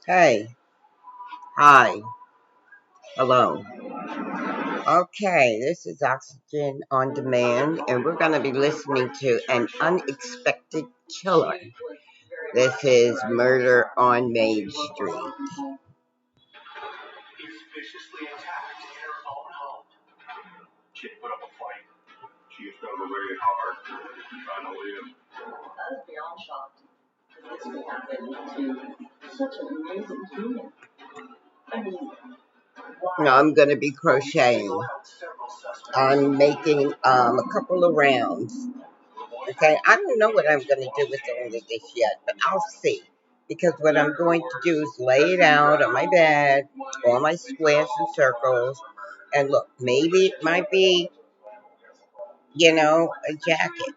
Hey, hi, hello. Okay, this is Oxygen on Demand, and we're going to be listening to An Unexpected Killer. This is Murder on Main Street. Now I'm going to be crocheting. I'm making a couple of rounds. Okay, I don't know what I'm going to do with all of this yet, but I'll see. Because what I'm going to do is lay it out on my bed, all my squares and circles, and look, maybe it might be, a jacket.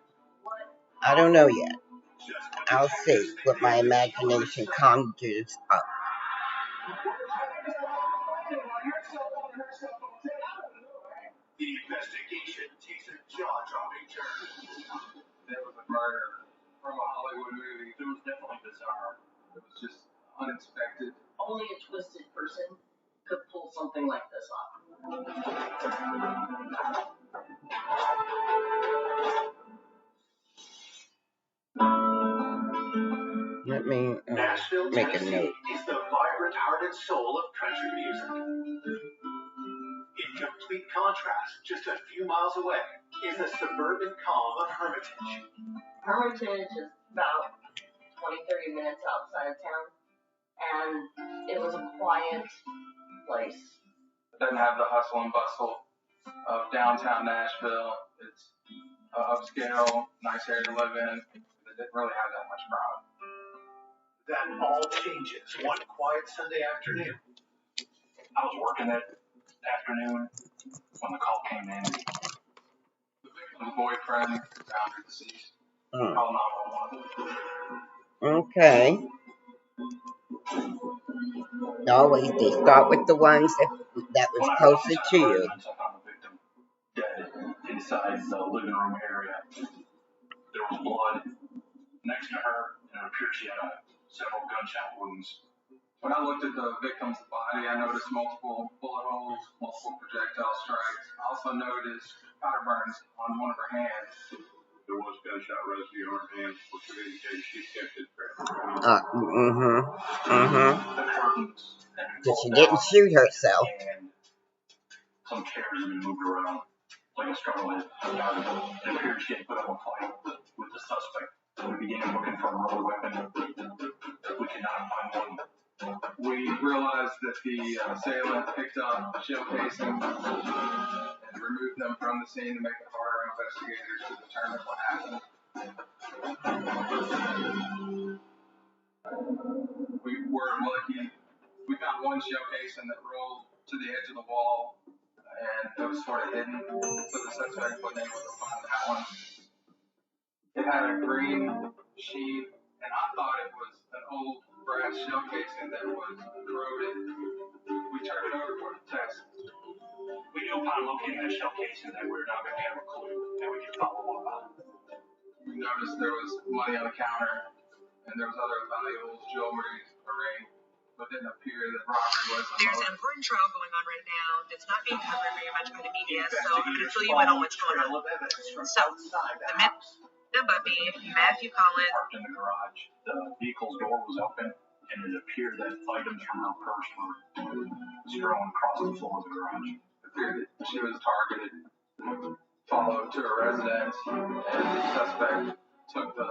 I don't know yet. I'll see what my imagination conjures up. There was a murder from a Hollywood movie. It was definitely bizarre. It was just unexpected. Only a twisted person could pull something like this off. Let me make a note. Is the vibrant heart and soul of country music. In complete contrast, just a few miles away, is the suburban calm of Hermitage. Hermitage is about 20-30 minutes outside of town, and it was a quiet place. It doesn't have the hustle and bustle of downtown Nashville. It's upscale, nice area to live in. It didn't really have that much crowd. That all changes one quiet Sunday afternoon. I was working that afternoon when the call came in. The victim's boyfriend found her deceased. Called 911. Okay. Always they start with the ones that was closer to you. I found the victim dead inside the living room area. There was blood next to her, and it appeared she had several gunshot wounds. When I looked at the victim's body, I noticed multiple bullet holes, multiple projectile strikes. I also noticed powder burns on one of her hands. There was gunshot residue on her hands, which would indicate she kept it So she didn't shoot herself. And some chairs have been moved around like a struggle had started. It appeared she had put up a fight with the suspect. We began looking for a murder weapon. We could not find one. We realized that the assailant picked up shell casings and removed them from the scene to make it harder on investigators to determine what happened. We were lucky. We found one shell casing that rolled to the edge of the wall, and it was sort of hidden, so the suspect wasn't able to find that one. It had a green sheet, and I thought it was an old brass shell casing that was corroded. We turned it over for the test. We knew upon locating that shell casing that we were not going to have a clue that we could follow up on. We noticed there was money on the counter, and there was other valuables, jewelry, a ring, but didn't appear that robbery was the There's an important trial going on right now that's not being covered very much by the media, so I'm going to fill you in on what's going on. So, the Buffy, Matthew Collins. Parked in the garage. The vehicle's door was open, and it appeared that items from her purse were strewn across the floor of the garage. It appeared that she was targeted, followed to her residence, and the suspect took the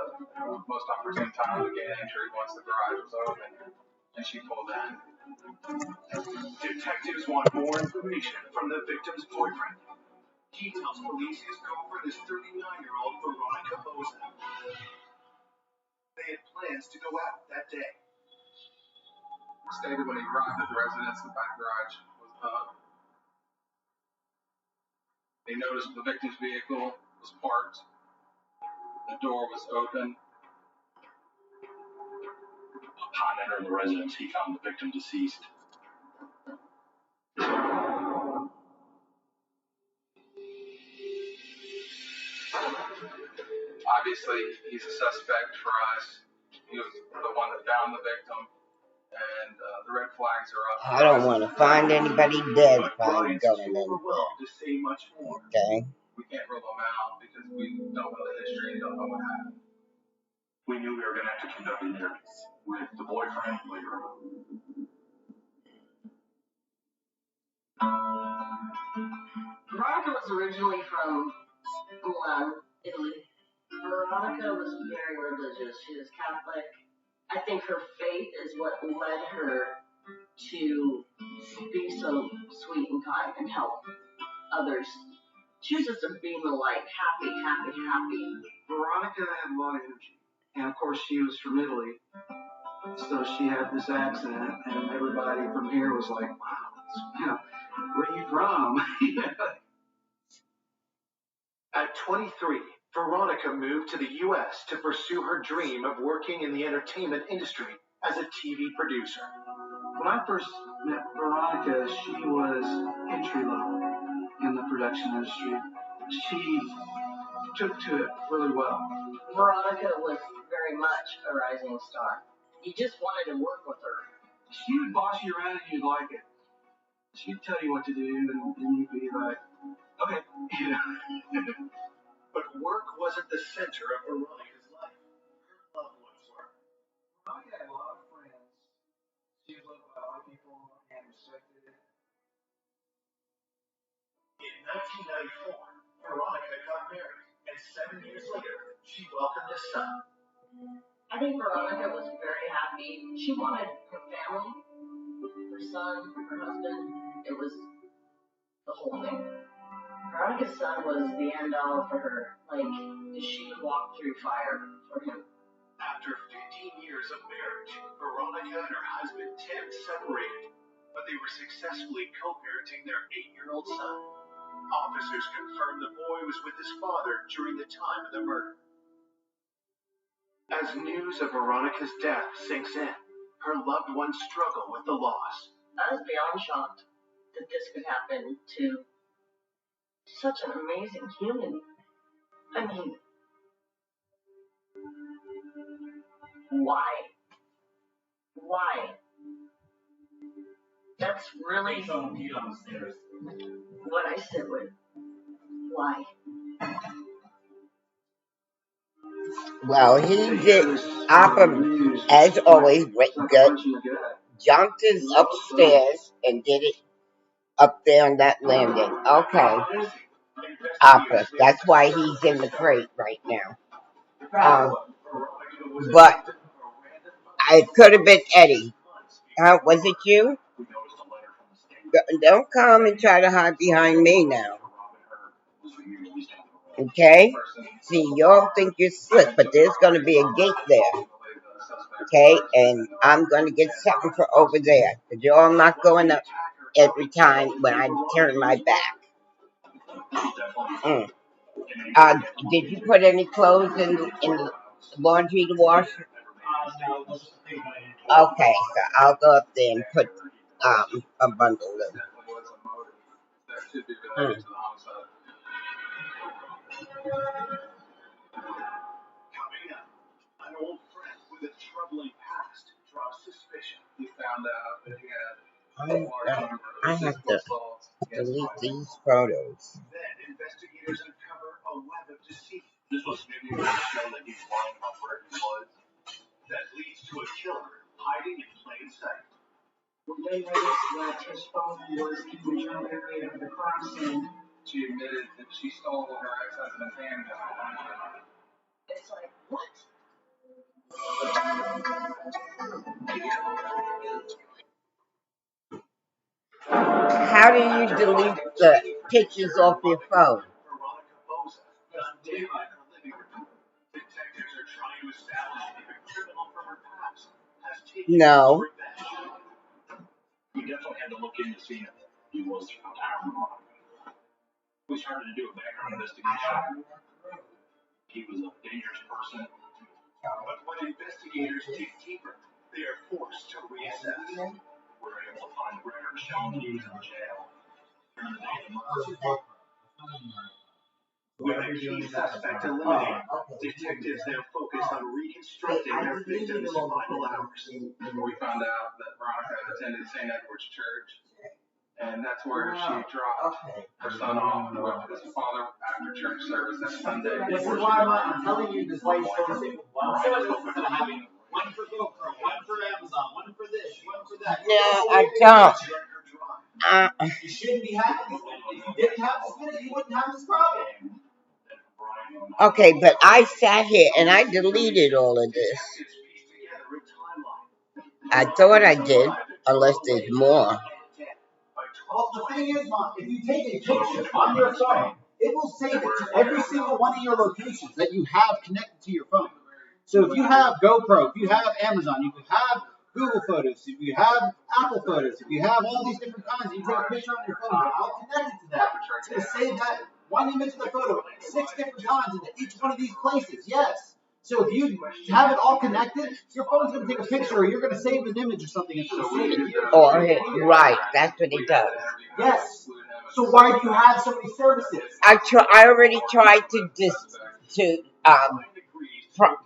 most opportune time to gain entry once the garage was open, and she pulled in. Detectives want more information from the victim's boyfriend. He tells police his girlfriend is 39-year-old Veronica Boza. They had plans to go out that day. Stated when he arrived at the residence, the back garage was up. He noticed the victim's vehicle was parked. The door was open. Upon entering the residence, he found the victim deceased. Obviously, he's a suspect for us. He was the one that found the victim, and the red flags are up. I don't want to find anybody dead if I'm going in. To say much more. Okay. We can't rule them out because we don't know the history and don't know what happened. We knew we were going to have to conduct interviews with the boyfriend later on. Veronica was originally from Milan, Italy. Veronica was very religious. She was Catholic. I think her faith is what led her to be so sweet and kind and help others. She was just a beam of light, happy, happy, happy. Veronica had a lot of energy. And of course, she was from Italy. So she had this accent, and everybody from here was like, wow, where are you from? At 23, Veronica moved to the U.S. to pursue her dream of working in the entertainment industry as a TV producer. When I first met Veronica, she was entry level in the production industry. She took to it really well. Veronica was very much a rising star. You just wanted to work with her. She would boss you around and you'd like it. She'd tell you what to do, and you'd be like, okay. But work wasn't the center of Veronica's life. Her loved ones were. Veronica had a lot of friends. She was loved by a lot of people and respected. In 1994, Veronica got married, and 7 years later, she welcomed a son. I think Veronica was very happy. She wanted her family, her son, her husband. It was the whole thing. Veronica's son was the end all for her. Like, she would walk through fire for him. After 15 years of marriage, Veronica and her husband Tim separated, but they were successfully co-parenting their 8-year-old son. Officers confirmed the boy was with his father during the time of the murder. As news of Veronica's death sinks in, her loved ones struggle with the loss. I was beyond shocked that this could happen to such an amazing human. I mean, why? Why? That's really what I sit with. Why? Well, he did. Oppa, as always, good. Jumped us upstairs and did it up there on that landing. Okay. Oppa. That's why he's in the crate right now. But it could have been Eddie. Was it you? Don't come and try to hide behind me now. Okay? See, y'all think you're slick, but there's going to be a gate there. Okay? And I'm going to get something for over there. Because y'all not going up every time when I turn my back. Did you put any clothes in the laundry to wash? Okay, so I'll go up there and put a bundle in. Coming up, an old friend with a troubling past draws suspicion. He found out that he had I have to delete these photos. Then investigators uncover a web of deceit. This was maybe to show that he's lying about where he was. That leads to a killer hiding in plain sight. When they noticed that his phone was in the general area of the crime scene, She admitted that she stole her ex-husband's handgun. it's like, what? How do you delete the pictures off your phone? No. We definitely had to look into seeing if he was we started to do a background investigation. He was a dangerous person. But when investigators dig deeper, they are forced to reassess. We're able to find records showing he was in jail during the day of the murder. With the key suspect eliminated, detectives now focus on reconstructing their victim's final hours. We found out that Veronica attended St. Edward's Church, and that's where she dropped her son off with his father after church service that Sunday. This is why I'm telling you this way you're supposed to say one service instead of having one for GoPro, one for Amazon, one for this, one for that. No, I don't. You shouldn't be having this. If you didn't have this minute, you wouldn't have this problem. Okay, but I sat here and I deleted all of this. I thought I did, unless there's more. Well, the thing is, Mom, if you take a picture on your phone, it will save it to every single one of your locations that you have connected to your phone. So if you have GoPro, if you have Amazon, you can have Google Photos, if you have Apple Photos, if you have all these different kinds, and you take a picture on your phone, I'll connect it to that. It's going to save that one image of the photo 6 different times into each one of these places. Yes. So if you have it all connected, your phone's going to take a picture, or you're going to save an image or something. It's going to save it here. Or right, that's what it does. Yes. So why do you have so many services? I already tried to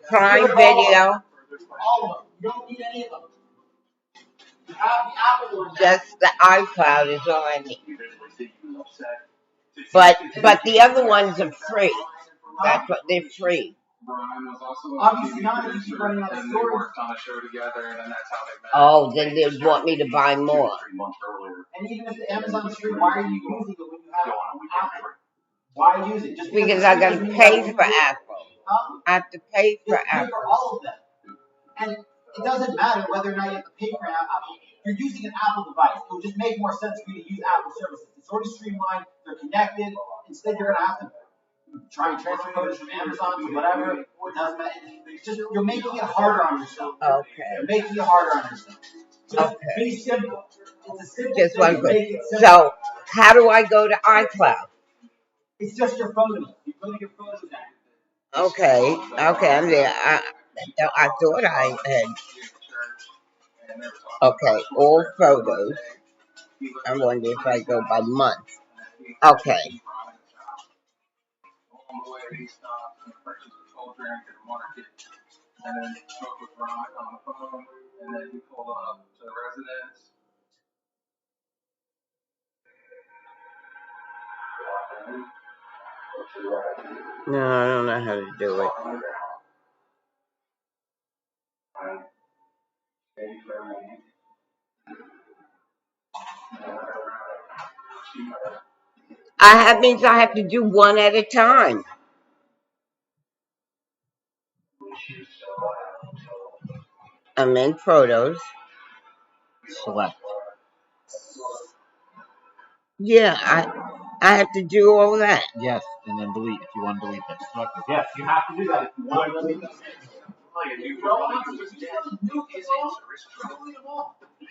Prime Video. All of them. You don't need any of them. You have the Apple one. Just the iCloud is all I need. But the other ones are free. That's what they're free. Obviously not if you keep running out of And they storage. worked on a show together, and then that's how they met. Oh, then they want me to buy more. And even if the Amazon is free, why are you using it when you have Apple? Why use it? Just Because I gotta pay for Apple. Huh? I have to pay for You pay Apple. for all of them. And it doesn't matter whether or not you have to pay for Apple. If you're using an Apple device, it would just make more sense for you to use Apple services. It's already streamlined, they're connected. Instead, you're going to have to try and transfer photos from Amazon to whatever. It doesn't matter. It's just, you're making it harder on yourself. Okay. You're making it harder on yourself. Just Okay. be simple. It's a simple Just thing. one Make question. it simple. So, how do I go to iCloud? It's just your photos. You go to your photos app. Okay, I'm there. I thought I had. Okay, all photos. I wonder if I go by month. Okay. On the way, he stopped and purchased a cold drink at a market, and then spoke with Veronica on the phone, and then he pulled up to the residence. No, I don't know how to do it. That means I have to do one at a time. I'm in photos. Select. Yeah, I have to do all that. Yes, and then delete if you want to delete them. Yes, you have to do that if you want to delete them.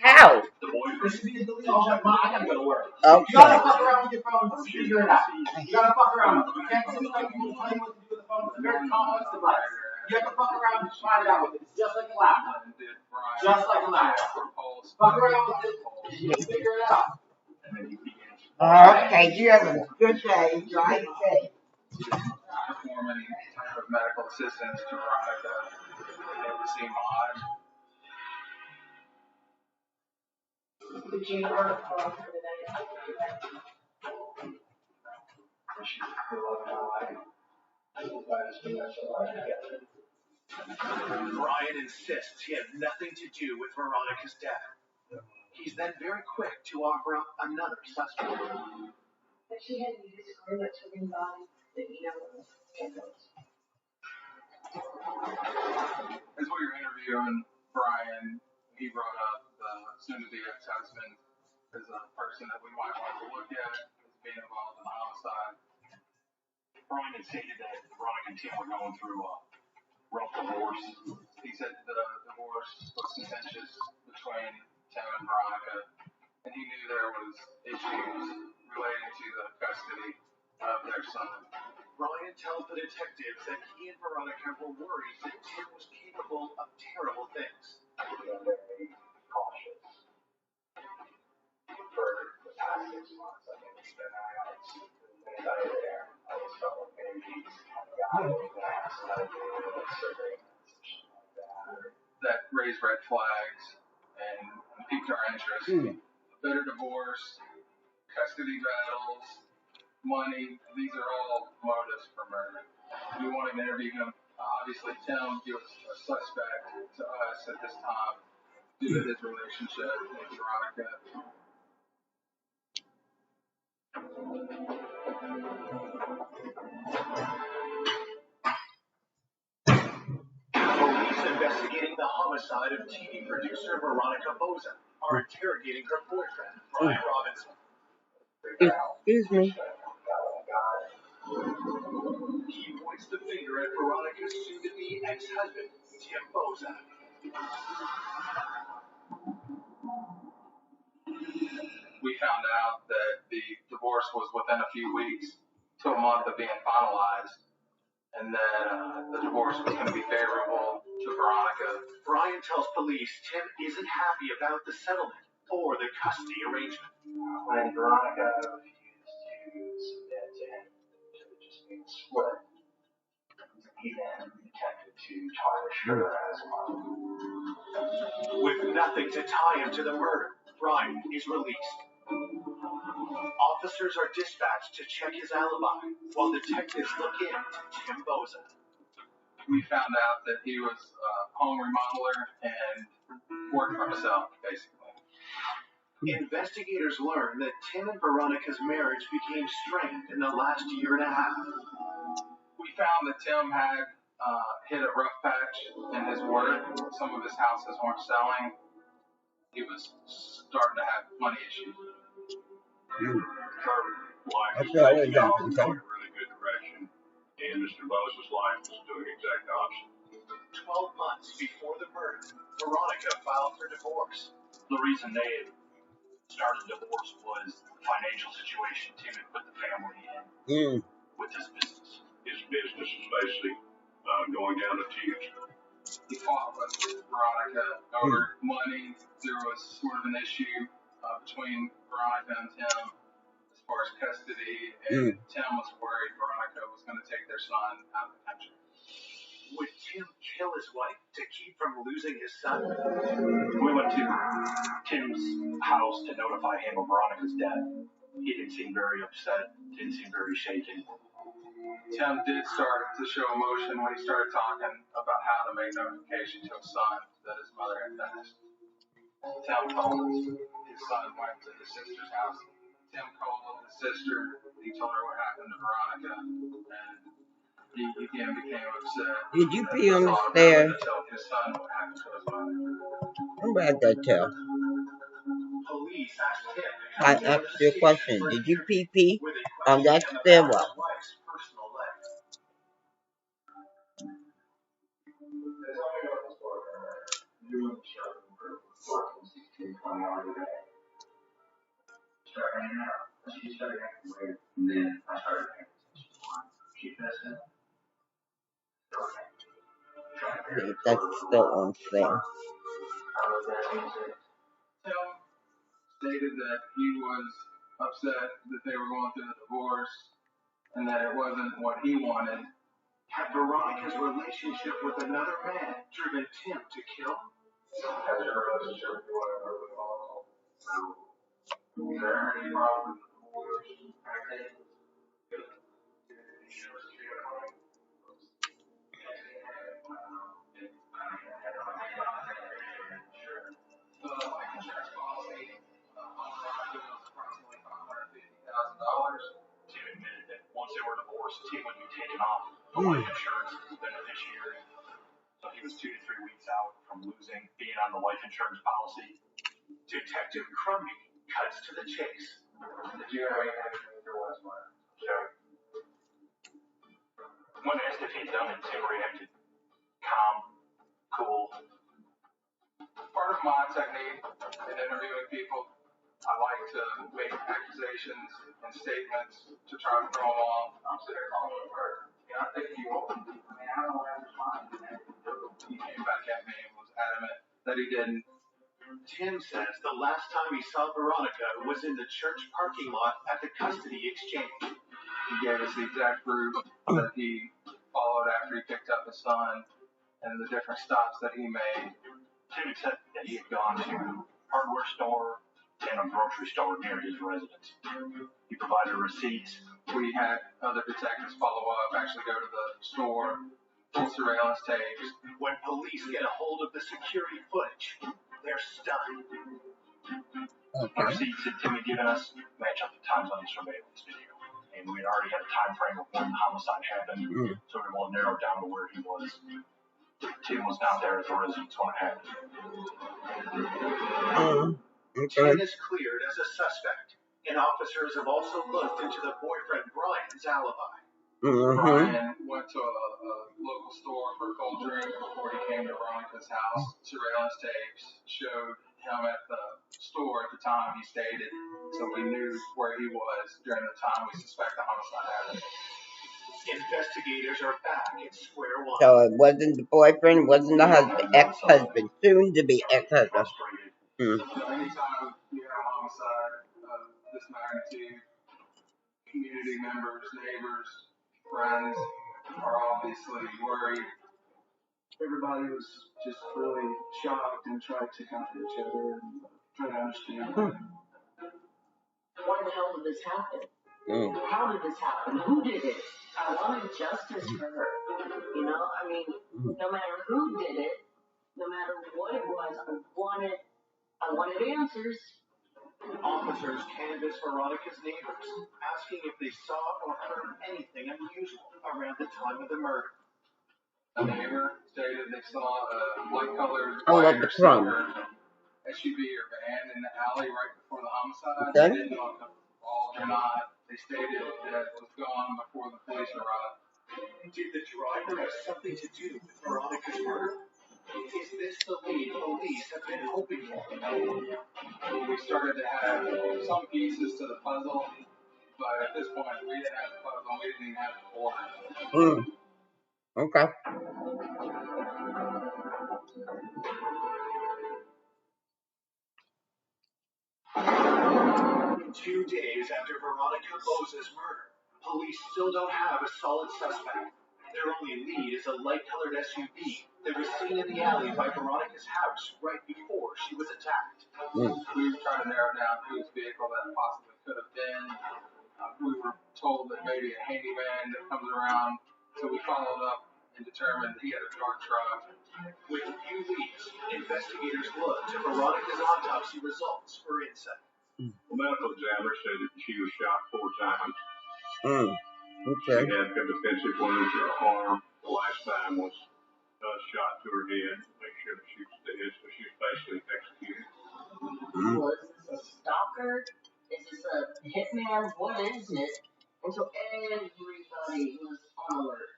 How? There should be a delete all that. I gotta go to work. Okay. You gotta fuck around with your phone. Figure it out. You gotta fuck around with it. You can't just like you tell you what to do with the phone. It's a very complex device. You have to fuck around and find it out with it. It's just like a laptop. Just like a laptop. Fuck around with it and you figure it out. Okay, you have a good day. Drive safe. Perform any type of medical assistance to Veronica. It would seem odd. Did you work for the day? Brian insists he had nothing to do with Veronica's death. He's then very quick to offer up another suspect. But she had any disagreements with anybody that you know of? As we were interviewing Brian, he brought up the soon-to-be ex-husband as a person that we might want to look at as being involved in the homicide. Brian had stated that Veronica and Tim were going through a rough divorce. He said the divorce was contentious between Tim and Veronica, and he knew there was issues relating to the custody of their son. Brian tells the detectives that he and Veronica were worried that Tim was capable of terrible things. Very cautious. For the past 6 months, I think it's been there. I was felt like maybe that raised red flags and piqued our interest. Bitter divorce, custody battles, money, these are all motives for murder. We wanted to interview him. Obviously, Tim, he was a suspect to us at this time due to his relationship with Veronica. Police investigating the homicide of TV producer Veronica Boza are interrogating her boyfriend, Brian Robinson. Excuse me. He points the finger at Veronica's soon-to-be ex-husband, Tim Boza. We found out that the divorce was within a few weeks to a month of being finalized, and that the divorce was going to be favorable to Veronica. Brian tells police Tim isn't happy about the settlement or the custody arrangement. When Veronica refused to submit to him to just being split, he then attempted to tarnish her as well. With nothing to tie him to the murder, Brian is released. Officers are dispatched to check his alibi while detectives look into Tim Boza. We found out that he was a home remodeler and worked for himself, basically. Investigators learn that Tim and Veronica's marriage became strained in the last year and a half. We found that Tim had hit a rough patch in his work. Some of his houses weren't selling. He was starting to have money issues. Her life That's was what I was taking off asking, in sir. a really good direction, and Mr. Boza's life was doing the exact opposite. 12 months before the murder, Veronica filed for divorce. The reason they had started divorce was the financial situation Tim had put the family in with his business. His business was basically going down the tubes. He fought with Veronica over money. There was sort of an issue between Veronica and Tim as far as custody, and Tim was worried Veronica was going to take their son out of the country. Would Tim kill his wife to keep from losing his son? We went to Tim's house to notify him of Veronica's death. He didn't seem very upset, didn't seem very shaken. Tim did start to show emotion when he started talking about how to make notification to his son that his mother had passed. Tim told us his son went to his sister's house. Tim called his sister. He told her what happened to Veronica, and he again became upset. Did you pee on the stairs? Tell his son what happened to his mother. I'm glad that tell. Police asked Tim I asked you a question. Did you pee on that stairwell? That's still on sale. Tim stated that he was upset that they were going through the divorce and that it wasn't what he wanted. Had Veronica's relationship with another man driven Tim to kill? Has your relationship with whatever was volatile? Is there any problem with the divorce? Tim admitted that once they were divorced, Tim would be taken off the life insurance beneficiary. So he was 2 to 3 weeks out from being on the life insurance policy. Detective Crumby cuts to the chase. Did you have anything with your wife's mother? Sure. When asked if he'd done it, Tim reacted calm, cool. Part of my technique in interviewing people, I like to make accusations and statements to try to throw them off. I'm sitting there calling him first. I think you opened it. I don't know where it's fine. He came back at me and was adamant that he didn't. Tim says the last time he saw Veronica was in the church parking lot at the custody exchange. He gave us the exact route that he followed after he picked up his son and the different stops that he made. Tim said that he had gone to a hardware store and a grocery store near his residence. He provided receipts. We had other detectives follow up, actually go to the store, pull surveillance tapes. When police get a hold of the security footage, they're stunned. The receipts that Tim had given us match up the times on the surveillance video. And we had already had a time frame of when the homicide happened, so we will narrow down to where he was. Tim was not there at the residence when it happened. Tim is cleared as a suspect, and officers have also looked into the boyfriend Brian's alibi. Brian went to a local store for a cold drink before he came to Veronica's house. Surveillance tapes showed him at the store at the time he stated, so we knew where he was during the time we suspect the homicide happened. Investigators are back at square one. So it wasn't the boyfriend, wasn't the husband, ex-husband, soon to be ex-husband. So anytime you have a homicide of this magnitude, community members, neighbors, friends are obviously worried. Everybody was just really shocked and tried to comfort each other and try to understand. Why the hell did this happen? How did this happen? Who did it? I wanted justice for her. You know, I mean, no matter who did it, no matter what it was, I wanted answers. Officers canvassed Veronica's neighbors, asking if they saw or heard anything unusual around the time of the murder. A neighbor stated they saw a light-colored SUV or van in the alley right before the homicide. They didn't know if it was involved or not. They stated that it was gone before the police arrived. Did the driver have something to do with Veronica's murder? Is this the lead police have been hoping for? We started to have some pieces to the puzzle, but at this point, we didn't have the puzzle. We didn't even have the board. Okay. 2 days after Veronica Boza's murder, police still don't have a solid suspect. Their only lead is a light-colored SUV that was seen in the alley by Veronica's house right before she was attacked. We were trying to narrow down whose vehicle that possibly could have been. We were told that maybe a handyman that comes around, so we followed up and determined he had a dark truck. With a few weeks, investigators looked to Veronica's autopsy results for insight. The medical examiner said that she was shot 4 times. Okay. She had defensive wounds to her arm. The last time was a shot to her head. Make sure that she was dead, so she was basically executed. Was this a stalker? Is this a hitman? What is it? And so everybody was on alert.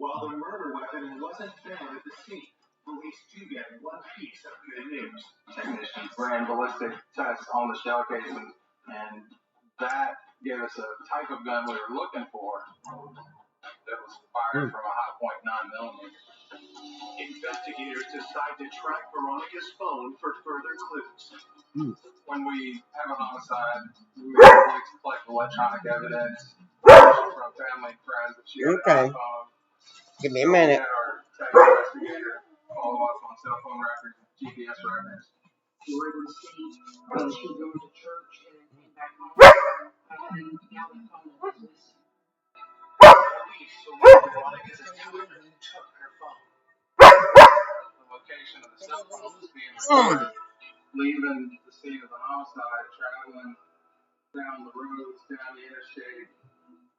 While the murder weapon wasn't found at the scene, police do get one piece of good news. Technicians ran ballistic tests on the shell casing, and that gave us a type of gun we were looking for that was fired from a hot point 9mm. Investigators decide to track Veronica's phone for further clues. When we have a homicide, we like to collect electronic evidence from family and friends that she had an iPhone. Give me a minute. We had our tech investigator follow up on cell phone records and GPS records. You were able to see when she was going to church and then came back home. And now the phone is missing. Police believe Veronica's attacker took her phone. The location of the cell phone was being recorded, leaving the scene of the homicide, traveling down the roads, down the interstate.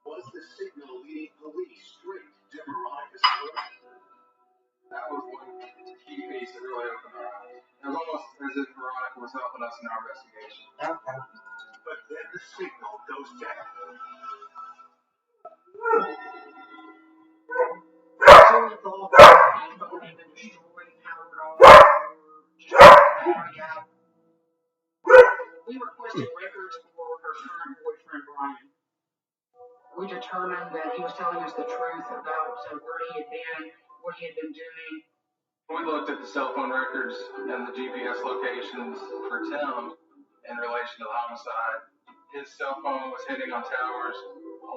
Was the signal leading police straight to Veronica's phone? That was one key piece that really opened our eyes. It was almost as if Veronica was helping us in our investigation. Okay. But then the signal goes down. So we thought that the phone had been destroyed, powered off, or just already out. We requested records for her current boyfriend, Brian. We determined that he was telling us the truth about where he had been, what he had been doing. We looked at the cell phone records and the GPS locations for Tim in relation to the homicide. His cell phone was hitting on towers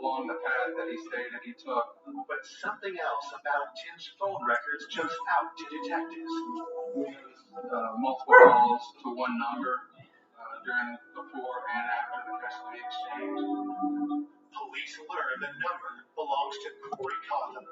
along the path that he stated he took. But something else about Tim's phone records jumps out to detectives. Multiple calls to one number during, before, and after the custody exchange. Police learn the number belongs to Corey Cotham.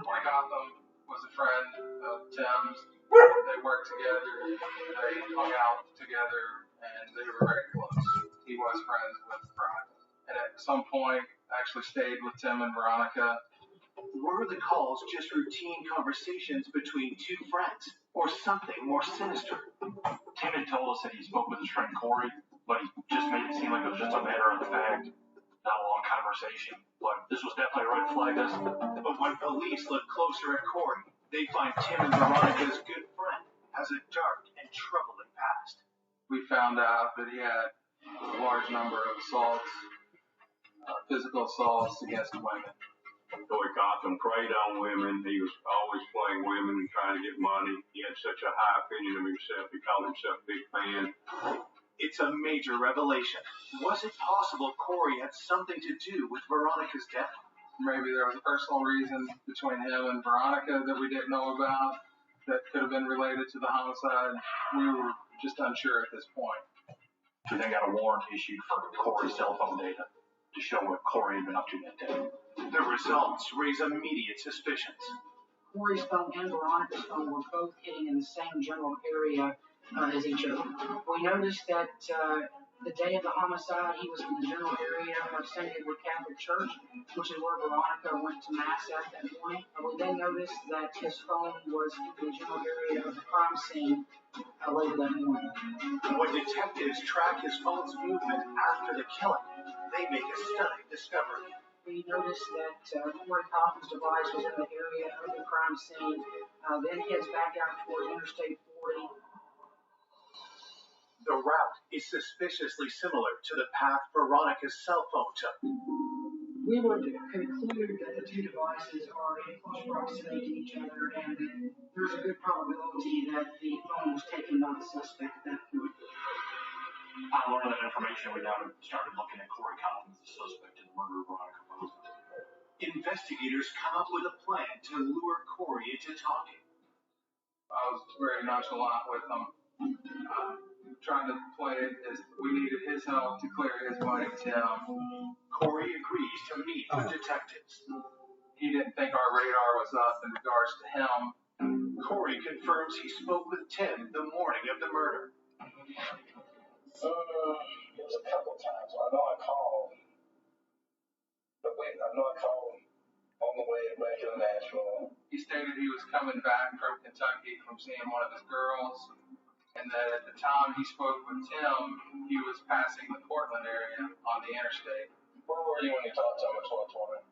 Corey Cotham was a friend of Tim's. They worked together, they hung out together, and they were very close. He was friends with Veronica. And at some point, actually stayed with Tim and Veronica. Were the calls just routine conversations between two friends, or something more sinister? Tim had told us that he spoke with his friend Corey, but he just made it seem like it was just a matter of fact, not a long conversation. But this was definitely a red flag. But when police look closer at Corey, they find Tim and Veronica's good friend has a dark and troubling past. We found out that he had a large number of assaults, physical assaults against women. Corey Cotham preyed on women. He was always playing women and trying to get money. He had such a high opinion of himself. He called himself Big Fan. It's a major revelation. Was it possible Corey had something to do with Veronica's death? Maybe there was a personal reason between him and Veronica that we didn't know about that could have been related to the homicide. We were just unsure at this point. So they got a warrant issued for Corey's cell phone data to show what Corey had been up to that day. The results raise immediate suspicions. Corey's phone and Veronica's phone were both hitting in the same general area as each other. We noticed that the day of the homicide, he was in the general area of St. Edward Catholic Church, which is where Veronica went to Mass at that morning. We then noticed that his phone was in the general area of the crime scene later that morning. When detectives track his phone's movement after the killing, they make a stunning discovery. We noticed that Corey Cotham's device was in the area of the crime scene, then heads back out toward Interstate 40. The route is suspiciously similar to the path Veronica's cell phone took. We would conclude that the two devices are in close proximity to each other and that there's a good probability that the phone was taken by the suspect at that point. I learned that information. We now started looking at Corey Cotham as the suspect in the murder of Veronica Boza. Investigators come up with a plan to lure Corey into talking. I was very nonchalant with him, trying to play it as we needed his help to clear his money to him. Corey agrees to meet with detectives. He didn't think our radar was up in regards to him. Corey confirms he spoke with Tim the morning of the murder. It was a couple times. I know I called. But wait, I know I called on the way back in Nashville. He stated he was coming back from Kentucky from seeing one of his girls, and that at the time he spoke with Tim, he was passing the Portland area on the interstate. Where were you when you talked to him at 12:20?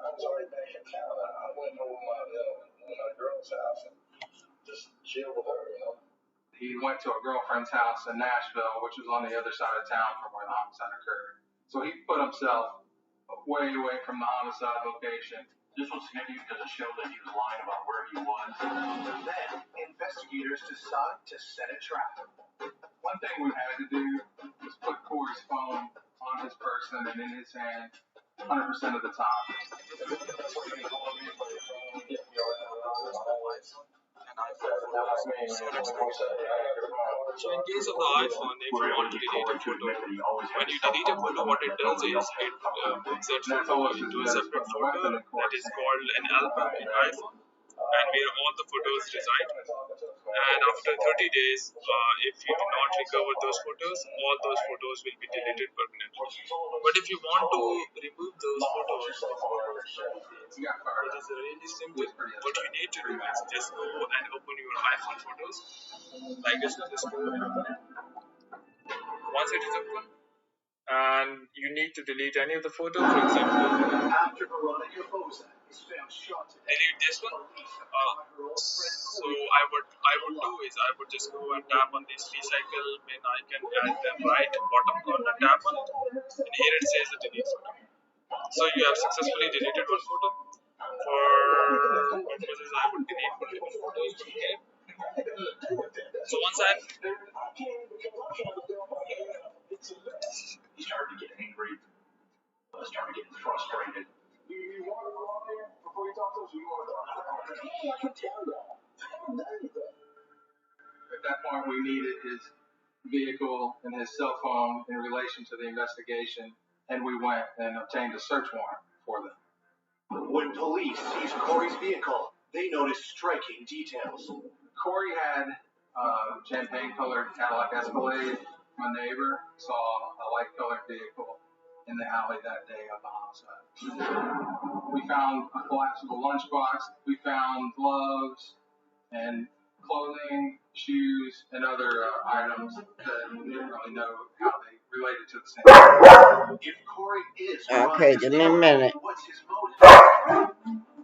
I was already back in town. I went over my girl's house and just chilled with her, you know. He went to a girlfriend's house in Nashville, which was on the other side of town from where the homicide occurred. So he put himself way away from the homicide location. This was significant because it showed that he was lying about where he was. Then, investigators decide to set a trap. One thing we had to do was put Corey's phone on his person and in his hand 100% of the time. So in case of the iPhone, if you want to delete a photo, when you delete a photo, what it does is it puts that photo into a separate folder that is called an album in iPhone, and where all the photos reside. And after 30 days, if you do not recover those photos, all those photos will be deleted permanently. But if you want to remove those photos, which is really simple, what you need to do is just go and open your iPhone photos, like this one, just go and open it. Once it is open, and you need to delete any of the photos, for example, After Veronica Boza is found shot to death, delete this one. So I would do is I would just go and tap on this recycle bin icon at the right bottom corner, tap on it, and here it says the delete photo. So you have successfully deleted one photo. For purposes, I would delete multiple photos from here. So once I He started to get that point, we needed his vehicle and his cell phone in relation to the investigation, and we went and obtained a search warrant for them. When police seized Corey's vehicle, they noticed striking details. Corey had a champagne-colored Cadillac Escalade. My neighbor saw a light-colored vehicle in the alley that day of the homicide. We found a collapsible lunchbox. We found gloves and clothing, shoes, and other items that we didn't really know how they related to the same. If Corey is Okay, give me a minute. what's his motive?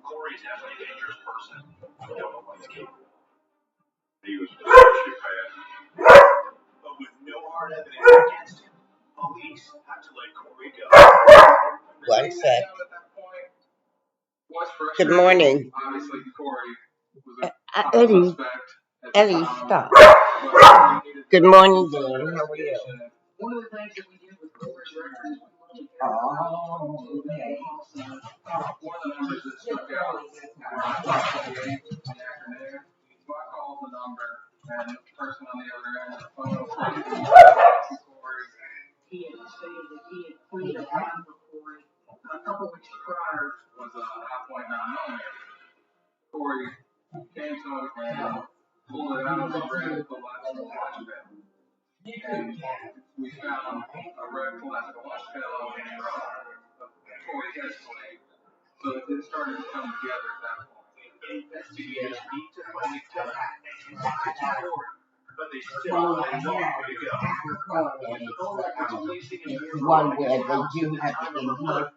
Corey's definitely a dangerous person. I don't know what he's capable of. He was a shit pad. But with no hard evidence against him, police had to let Corey go. One sec. Good morning. Obviously, Corey was a Eddie. suspect. Eddie, stop. Good morning, Dan. How are you? One of the things that we did with Corey's records was look at Oh, okay. One of the numbers that stuck out was 28 in the afternoon. So I called the number, and the person on the other end of the phone said, Corey. He had stated that he had cleaned a gun for Corey a couple weeks prior. Was a 5.9mm. Corey came to us and pulled it out of the red collapsible lunch pail. And we found a red collapsible lunch pail in Corey's Escalade. So it started to come together at that point. Investigators need to find a killer and connect it to Corey, but they still have a long way to go. It's one where they do have to input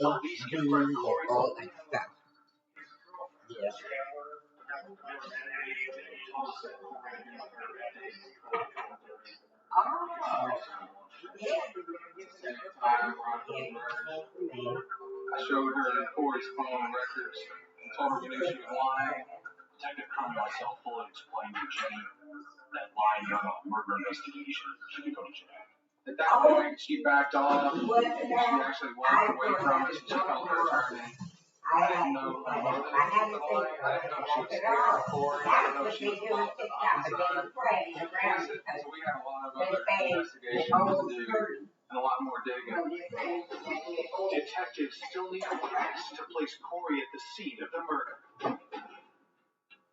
HD and all that stuff. Yeah. I showed her Corey's phone records and told her we knew she was lying. Detective Kerr and myself fully explained to Jenny that lying on a murder investigation, she could go to jail. At that point, she backed off. She actually walked away from us and she called her attorney. I didn't know her motive for the lying. I didn't know she was scared of Corey. I didn't know she was involved in the homicide. So we had a lot of other investigations to do and a lot more digging. Detectives still need a witness to place Corey at the scene of the murder.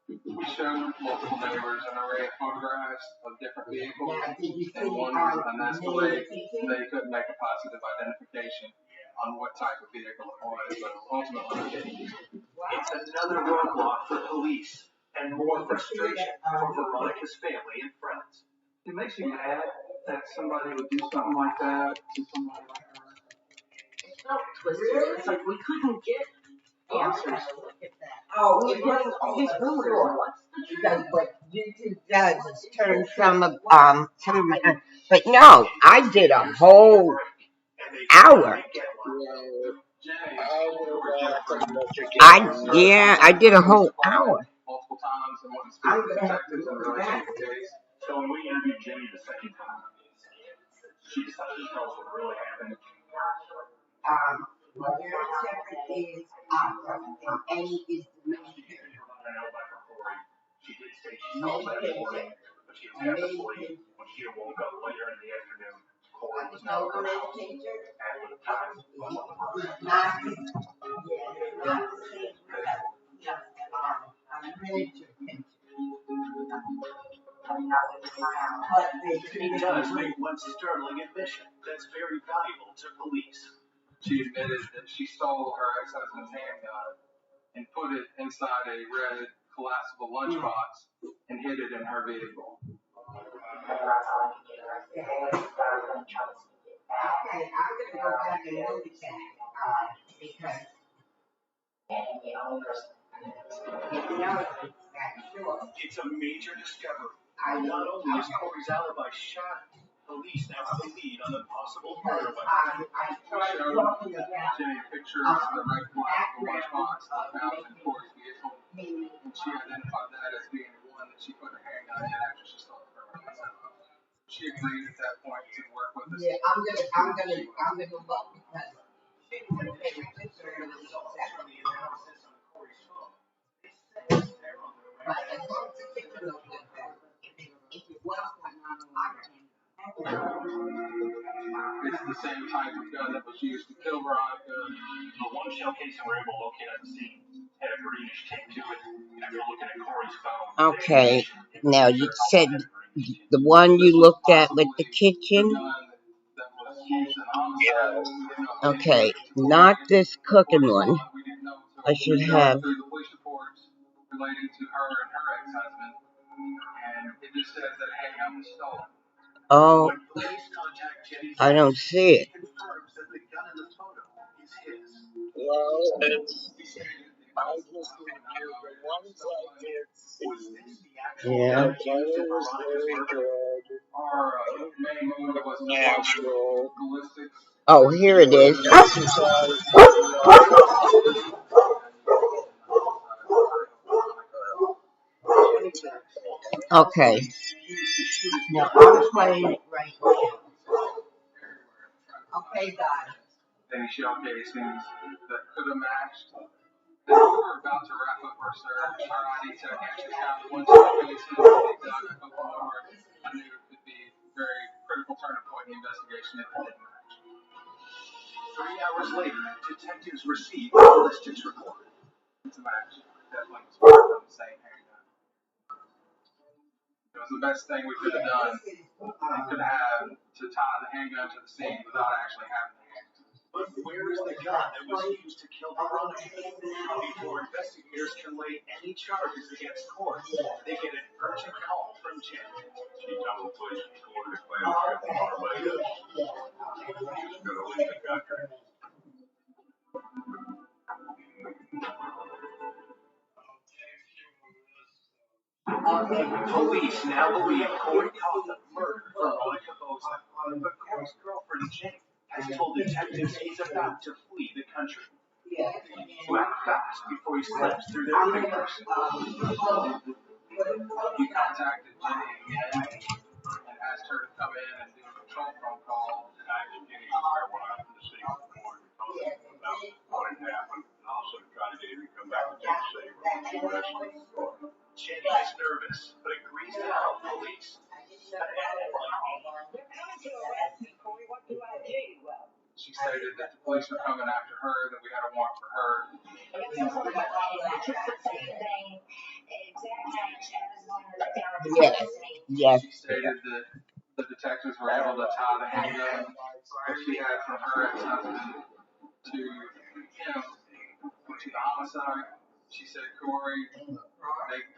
We showed multiple neighbors an array of photographs of different vehicles, and one was an Escalade. They couldn't make a positive identification on what type of vehicle it was, but ultimately It's another roadblock for police and more frustration for Veronica's family and friends. it makes you mad that somebody would do something like that to somebody like her. It's so twisted. It's like we couldn't get answers. Oh, We it were was getting all these rumors. sure. What's the Because truth? what YouTube does is turn some of but no, I did a whole hour. I did a whole hour. Multiple times and wanted to speak to detectives in relation to the case. So when we interviewed Jenny the second time, she decided to tell us what really happened. Well, your secret is awesome, and Eddie is the main I know about her Corey. She did say she saw him that morning, but she was half asleep. When she woke up later in the afternoon, Corey was not at her house. And at the time, was on the He does make one startling admission that's very valuable to police. She admitted that she stole her ex-husband's handgun and put it inside a red collapsible lunchbox and hid it in her vehicle. Okay, I'm going to go back and look at that because It's a major discovery. Not only is Corey's alibi shattered, police now have a lead on the possible murder weapon. We showed Jenny pictures of the red collapsible lunchbox that found in Corey's vehicle, and she identified that as being the one that she put her handgun in after she stole it from her. She agreed at that point to work with us. yeah, I'm gonna look because but as long as it's a little bit better, it's It's the same type of gun that was used to kill Veronica. The one shell casing we were able to locate at the scene had a greenish tint to it. After looking at Corey's phone. Okay, now you said the one you looked at with the kitchen? Okay, not this cooking one. I should have. Relating to her and her ex-husband, and it just says that handgun was stolen. Oh, I don't see it. Well, yeah. Natural. Oh, here it is. Okay. Now I'm playing it right now. Okay, guys. Any shell casings that could have matched. They were about to wrap up our search. Our ID tech actually found one shell casing. They dug a couple more. I knew it could be a very critical turning point in the investigation if it didn't match. 3 hours later, detectives received a ballistics report. It's a match. Definitely was from the same handgun. It was the best thing we could have done. We could have to tie the handgun to the scene without actually having the handgun. But where is the gun that was used to kill Veronica? Before investigators can lay any charges against Corey, they get an urgent call from Jen. She told the police Corey to plan a trip to Barbados. He was going to leave the country. Police now believe Corey Cotham murdered Veronica Boza, but Corey's girlfriend Jane has told detectives he's about to flee the country. To act fast before he slips through their fingers. He contacted Jenny again and asked her to come in and do a control phone call. And I asked Jenny where I happened to see Corey to talk about what had happened, and also try to get him to come back to Tennessee where he was arrested. Jenny is nervous, but agrees to help police. She stated that the police were coming after her, that we had a warrant for her. Yes. Yes. She stated that the detectives were able to tie the handgun that she had from her ex-husband to him, to the homicide. She said, Corey,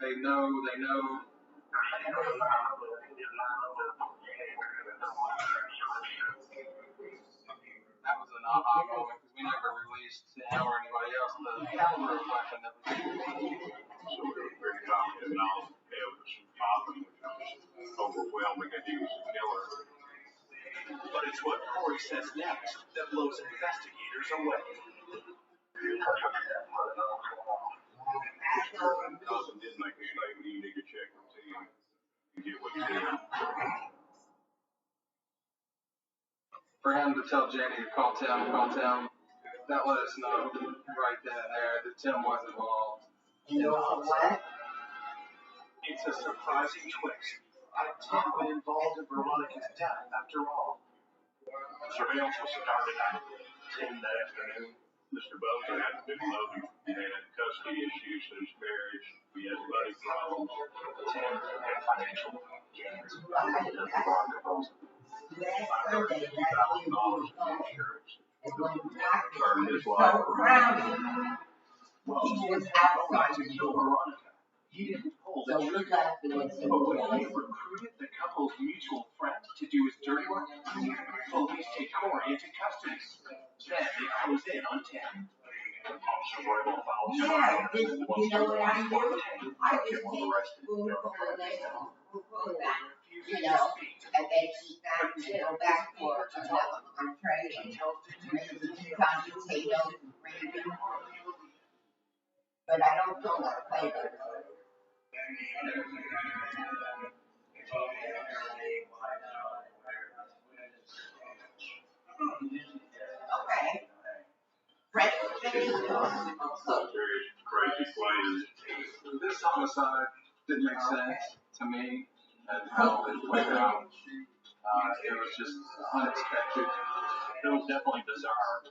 they know. That was an aha moment because we never released to him or anybody else the caliber of weapon that was used. So we were very confident in all the evidence from Cotham, which was overwhelming that he was the killer. But it's what Corey says next that blows investigators away. Cotham did make a statement. You need to check with Tim and get with Tim. For him to tell Jenny to call Tim, that let us know right then and there that Tim was involved. You know what? It's a surprising twist. Had Tim been involved in Veronica's death after all? Surveillance was started at 10 that afternoon. Mr. Boza had been loaded and had custody issues in his marriage. We had money problems. Tim had financial gains. Veronica Boza. Last Sunday, $1,000 in insurance. Turned his life around. Well, He was outside to the kill door. Veronica. He didn't pull the So we trigger. left doing some But when he things. recruited the couple's mutual friend to do his dirty work, police take Corey into custody. Then they close in on Tim. Officer Royal filed Yeah, you know what I do? I just take food for the you know, and then eat that and then go back for another entree and maybe 2 pounds of potatoes and gravy. But I don't feel like playing it. Okay. Fresh fish or cooked? Very crazy plans. This homicide didn't make sense to me and how it played out. It was just unexpected. It was definitely bizarre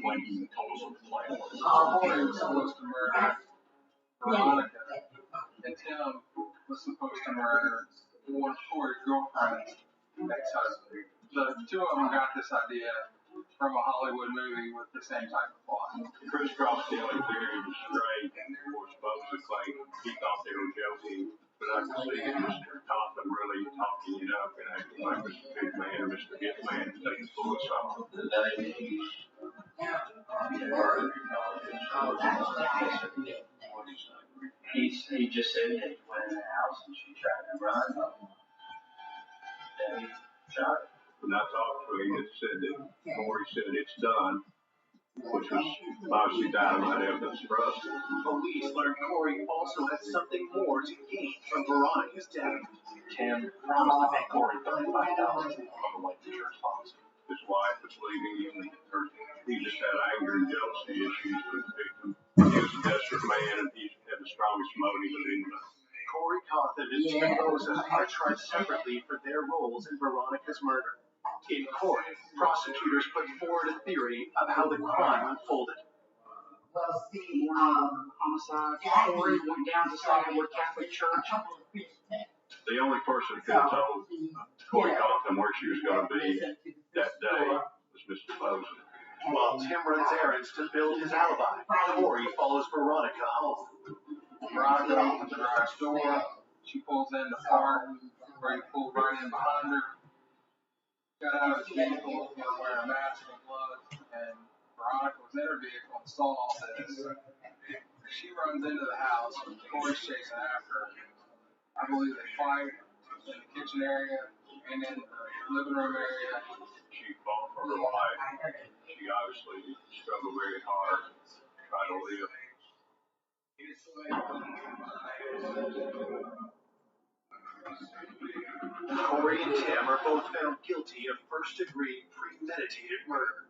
when he told us what the plan was. Corey was supposed to murder Veronica, and Tim was supposed to murder one of Corey's girlfriend's ex-husband. The two of them got this idea from a Hollywood movie with the same type of plot. Chris Cross telling theory was straight, or supposedly he thought they were joking, but I could see Mr. Topham really talking it up and acting like Mr. Big Man or Mr. Hitman to take his bullets off. He just said that he went in the house and she tried to run. Then he shot her. When I talked to him, it said that Corey said it's done, which was obviously dynamite evidence for us. Police learned Corey also had something more to gain from Veronica's death. Tim promised to pay Corey $35 on the life insurance policy. His wife was leaving him. He just had anger and jealousy issues with the victim. He was a desperate man, and he had the strongest motive of anyone. Corey Cotham and Tim Boza are tried separately for their roles in Veronica's murder. In court, prosecutors put forward a theory of how the crime unfolded. Homicide. Corey went down to Sandwood Catholic Church. The only person who could have told Corey Cotham where she was going to be that day was Mr. Boza. While Tim runs errands to build his alibi, Corey follows Veronica home. Veronica opens the garage door. She pulls in the park. Corey pulled right in behind her. Got out of his vehicle, wearing a mask and gloves, and Veronica was in her vehicle and saw all this. She runs into the house, and Corey's chasing after her. I believe they fight in the kitchen area and in the living room area. She fought for her life. She obviously struggled very hard trying to live. Corey and Tim are both found guilty of first-degree premeditated murder.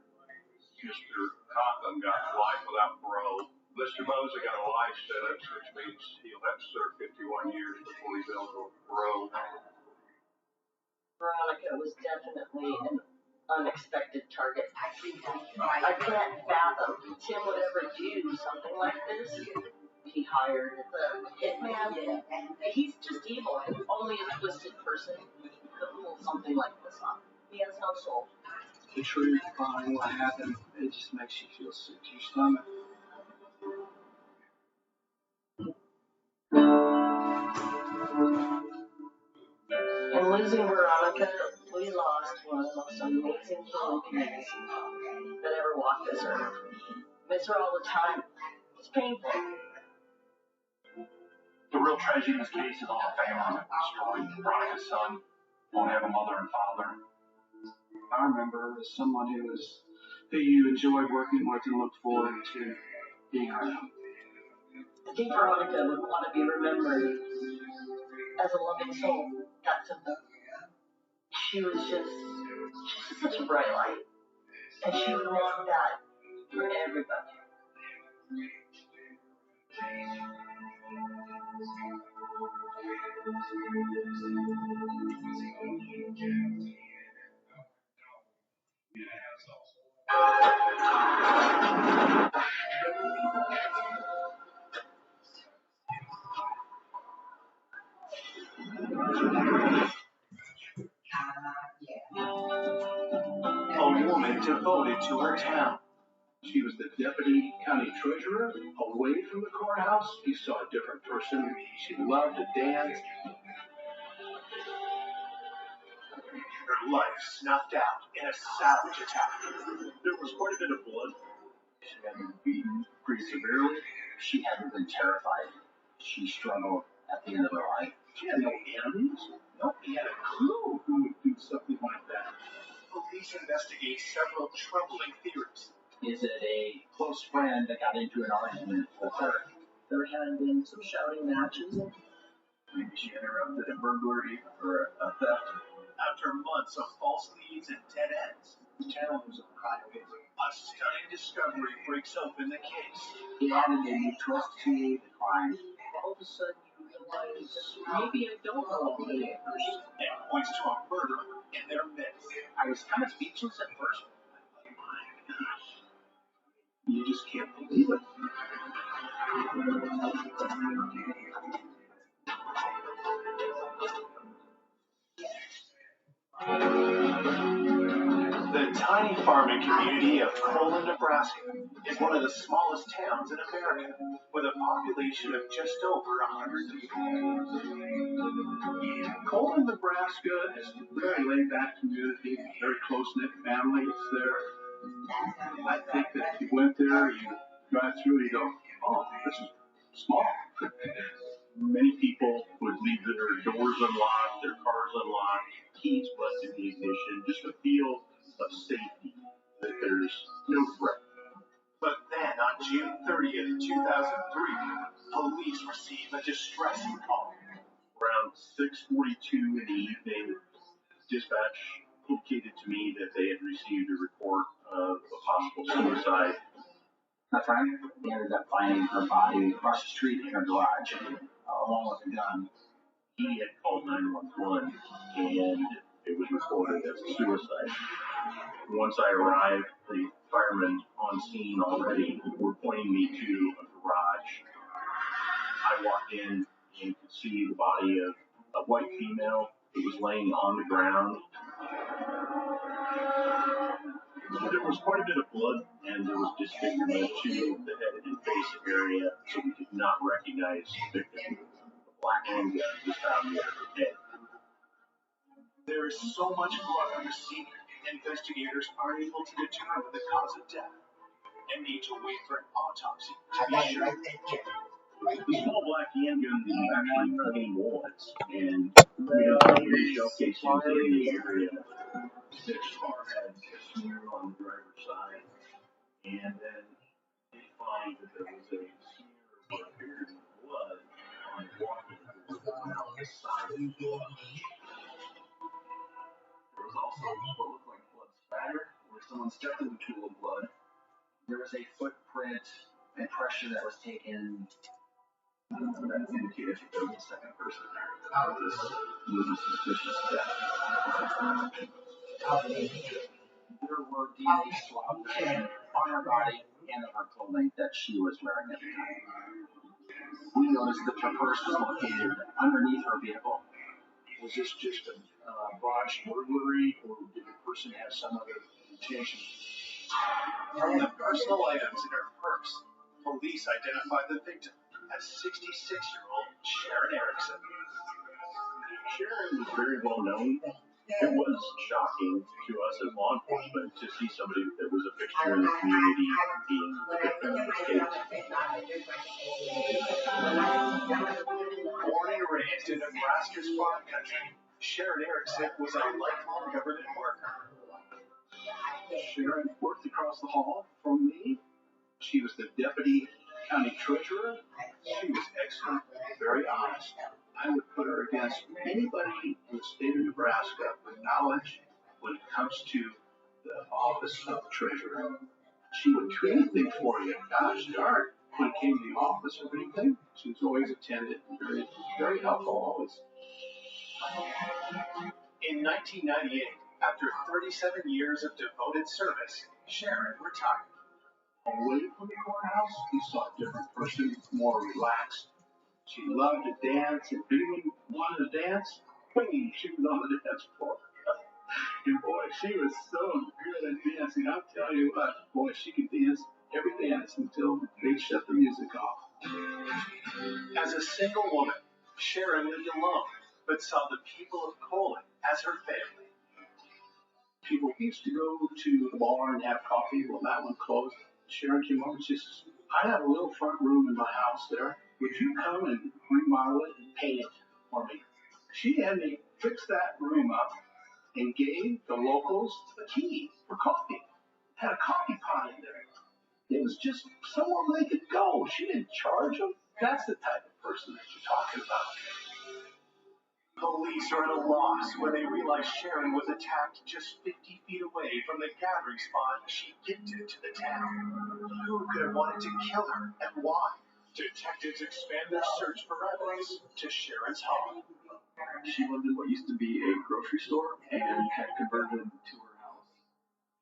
Mr. Cotham got life without parole. Mr. Boza got a life sentence, which means he'll have to serve 51 years before he's eligible for parole. Veronica was definitely an unexpected target. I can't fathom Tim would ever do something like this. He hired the hitman. He's just evil. Only a twisted person could pull something like this off. He has no soul. The truth behind what happened, it just makes you feel sick to your stomach. In losing Veronica, we lost one of the most amazing human beings that ever walked this earth. Miss her all the time. It's painful. The real tragedy in this case is all the family destroyed. Veronica's son won't have a mother and father. I remember her as someone who you enjoyed working with and looked forward to being around. I think Veronica would want to be remembered as a loving soul. That's simple. She was just such a bright light. And she would want that for everybody. A woman devoted to her town. She was the deputy county treasurer. Away from the courthouse, you saw a different person. She loved to dance. Her life snuffed out in a savage attack. There was quite a bit of blood. She had been beaten pretty severely. She had been terrified. She struggled at the end of her life. She had no enemies. Nobody had a clue who would do something like that. Police investigate several troubling theories. Is it a close friend that got into an argument with her? There had been some shouting matches. Maybe she interrupted a burglary or a theft. After months of false leads and dead ends, The town was on highway. a stunning discovery breaks open the case. It added a new twist to the crime. All of a sudden, you maybe I don't know all the answers. And points to a murder in their midst. I was kind of speechless at first. Like, my gosh, you just can't believe it. The tiny farming community of Colon, Nebraska is one of the smallest towns in America, with a population of just over 100 people. Colon, Nebraska is a very laid-back community, very close-knit families there. I think that if you went there, you drive through, you go, oh, this is small. Many people would leave their doors unlocked, their cars unlocked, keys busted in the ignition, just to feel of safety, that there's no threat. But then on June 30th, 2003, police received a distressing call. Around 6:42 in the evening, dispatch indicated to me that they had received a report of a possible suicide. My friend, they ended up finding her body across the street in her garage, along with a gun. He had called 911, and it was reported as a suicide. Once I arrived, the firemen on scene already were pointing me to a garage. I walked in and could see the body of a white female who was laying on the ground. There was quite a bit of blood, and there was disfigurement to the head and face area, so we did not recognize the victim. A black handgun was found near her head. There is so much blood on the scene, investigators aren't able to determine the cause of death and need to wait for an autopsy to be sure. The small black handgun was actually 20 bullets, and we had three shell casings in the area. This car had a smear on the driver's side, and then they find that there was a smear of what appeared to be blood on the walking on the side of the garage. There was also what looked like blood spatter, where someone stepped in the pool of blood. There was a footprint impression that was taken that indicated that there was a second person there. This was a suspicious death. There were DNA swabs on her body and on her clothing that she was wearing at the time. We noticed that her purse was located underneath her vehicle. Was this just a botched burglary, or did the person have some other intention? From the personal items in her purse, police identified the victim as 66-year-old Sharon Erickson. Sharon was very well known. It was shocking to us as law enforcement to see somebody that was a fixture in the community being the victim of this case. Born and raised in Nebraska's farm country, Sharon Erickson was a lifelong government worker. Sharon worked across the hall from me. She was the deputy county treasurer. She was excellent, very honest. I would put her against anybody in the state of Nebraska with knowledge when it comes to the office of treasurer. She would do anything for you. Gosh darn. When it came to the office or anything, she was always attentive, very, very helpful always. In 1998, after 37 years of devoted service, Sharon retired. Away from the courthouse, we saw a different person, more relaxed. She loved to dance, and if anyone wanted to dance, boom, she was on the dance floor. And boy, she was so good at dancing. I'll tell you what, boy, she could dance every dance until they shut the music off. As a single woman, Sharon lived alone, but saw the people of Colon as her family. People used to go to the bar and have coffee. Well, that one closed. Sharon came over and she says, I have a little front room in my house there. Would you come and remodel it and paint it for me? She had me fix that room up and gave the locals a key for coffee. Had a coffee pot in there. It was just somewhere they could go. She didn't charge them. That's the type of person that you're talking about. Police are at a loss when they realize Sharon was attacked just 50 feet away from the gathering spot she gifted to the town. Who could have wanted to kill her and why? Detectives expand their search for evidence to Sharon's home. She lived in what used to be a grocery store and had converted to her house.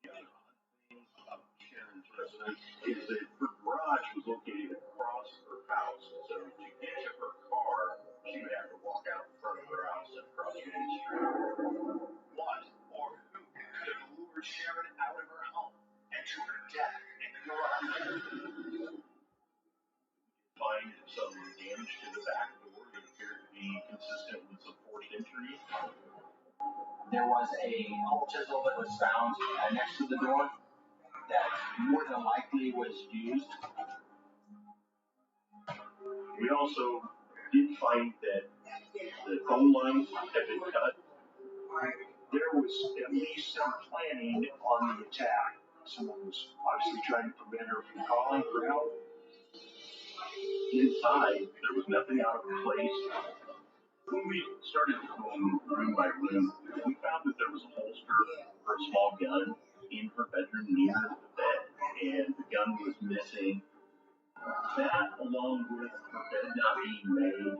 The other odd thing about Sharon's residence is that her garage was located across her house. So to get to her car, she would have to walk out in front of her house and cross Main Street. What or who could have lured Sharon out of her home and to her death in the garage? Find some damage to the back door that appeared to be consistent with some forced entry. There was a hole chisel that was found next to the door that more than likely was used. We also did find that the phone line had been cut. There was at least some planning on the attack. Someone was obviously trying to prevent her from calling for help. Inside, there was nothing out of place. When we started going room by room, we found that there was a holster for a small gun in her bedroom near the bed, and the gun was missing. That, along with her bed not being made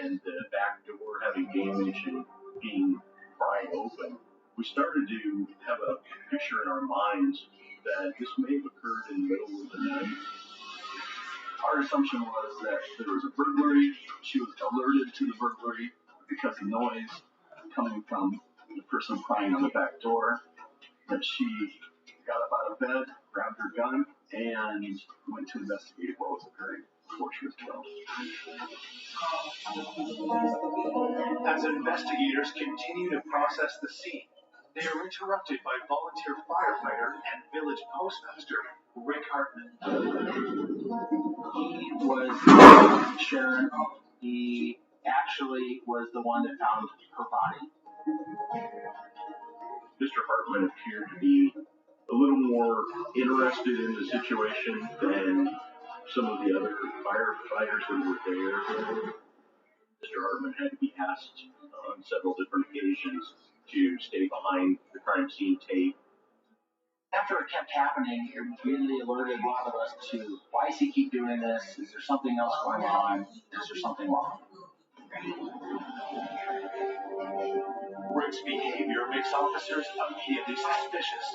and the back door having damage and being pried open, we started to have a picture in our minds that this may have occurred in the middle of the night. Our assumption was that there was a burglary. She was alerted to the burglary because of noise coming from the person prying on the back door. That she got up out of bed, grabbed her gun, and went to investigate what was occurring before she was killed. As investigators continue to process the scene, they are interrupted by volunteer firefighter and village postmaster Rick Hartman. He was Sharon. He actually was the one that found her body. Mr. Hartman appeared to be a little more interested in the situation than some of the other firefighters that were there. Mr. Hartman had to be asked on several different occasions to stay behind the crime scene tape. After it kept happening, it really alerted a lot of us to, why does he keep doing this? Is there something else going on? Is there something wrong? Rick's behavior makes officers immediately suspicious,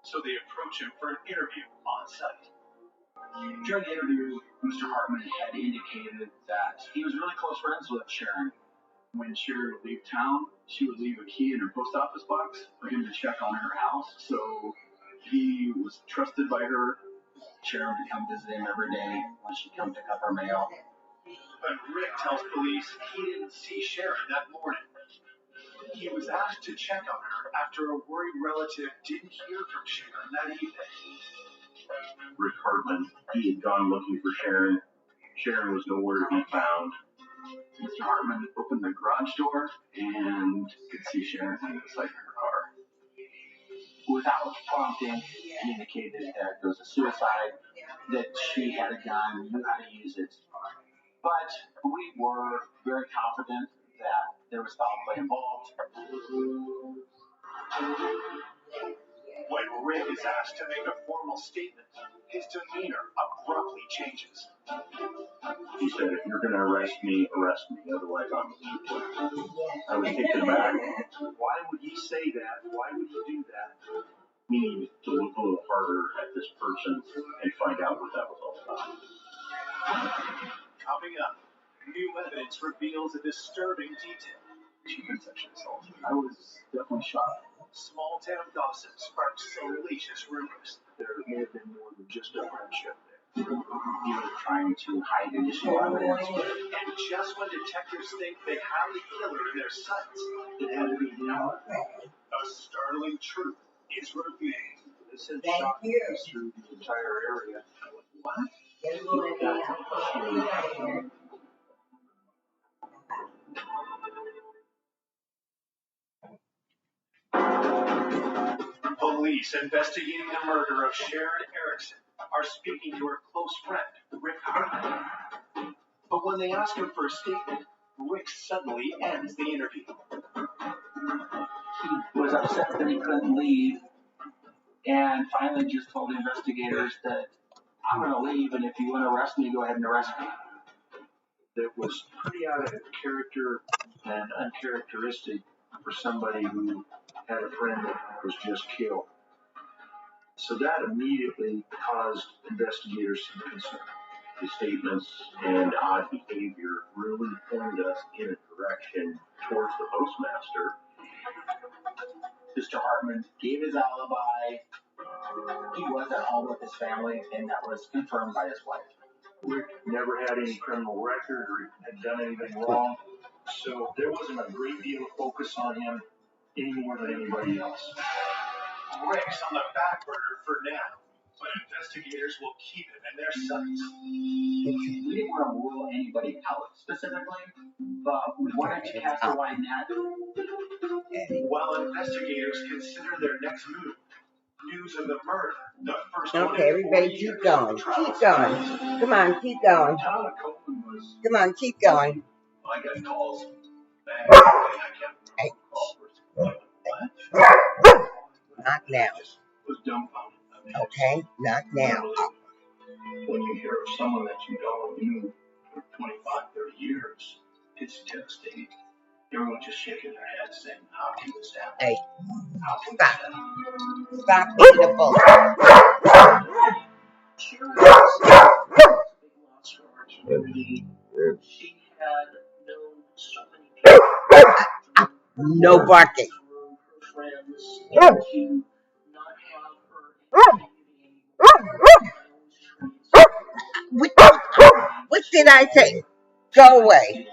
so they approach him for an interview on site. During the interview, Mr. Hartman had indicated that he was really close friends with Sharon. When Sharon would leave town, she would leave a key in her post office box for him to check on her house. So he was trusted by her. Sharon would come visit him every day when she'd come pick up her mail. But Rick tells police he didn't see Sharon that morning. He was asked to check on her after a worried relative didn't hear from Sharon that evening. Rick Hartman, he had gone looking for Sharon. Sharon was nowhere to be found. Mr. Hartman opened the garage door and could see Sharon inside her car. Without prompting, he indicated that it was a suicide, that she had a gun, knew how to use it. But we were very confident that there was foul play involved. When Rick is asked to make a formal statement, his demeanor abruptly changes. He said, if you're going to arrest me, otherwise I'm leaving. I was taken aback. Why would he say that? Why would he do that? We need to look a little harder at this person and find out what that was all about. Coming up, new evidence reveals a disturbing detail. She'd been sexually assaulted. I was definitely shocked. Small town gossip sparks salacious rumors. There may have been more than just a friendship there. He was trying to hide additional evidence. And just when detectives think they have the killer in their sights, It had to be him. a startling truth is revealed. This had shocked me through the entire area. What? Police investigating the murder of Sharon Erickson are speaking to her close friend, Rick Hartman. But when they ask him for a statement, Rick suddenly ends the interview. He was upset that he couldn't leave, and finally just told the investigators that I'm going to leave, and if you want to arrest me, go ahead and arrest me. That was pretty out of character and uncharacteristic for somebody who had a friend that was just killed. So that immediately caused investigators some concern. His statements and odd behavior really pointed us in a direction towards the postmaster. Mr. Hartman gave his alibi. He was at home with his family, and that was confirmed by his wife. Rick never had any criminal record or had done anything wrong, so there wasn't a great deal of focus on him any more than anybody else. Rick's on the back burner for now, but investigators will keep him in their sights. We didn't want to rule anybody out specifically, but we wanted to cast a wide net. While investigators consider their next move, news of the murder, the first one. Okay, everybody keep going. Keep going. Come on, keep going. Come on, keep going. I got calls. Hey. Not now. Okay, not now. When you hear of someone that you knew for 25, 30 years, it's devastating. Everyone's just shaking their heads saying, how can this happen? Hey, how can stop. this happen? Stop being a bull. She had known so many people. No barking. Her friends to not have her What did I say? Go away.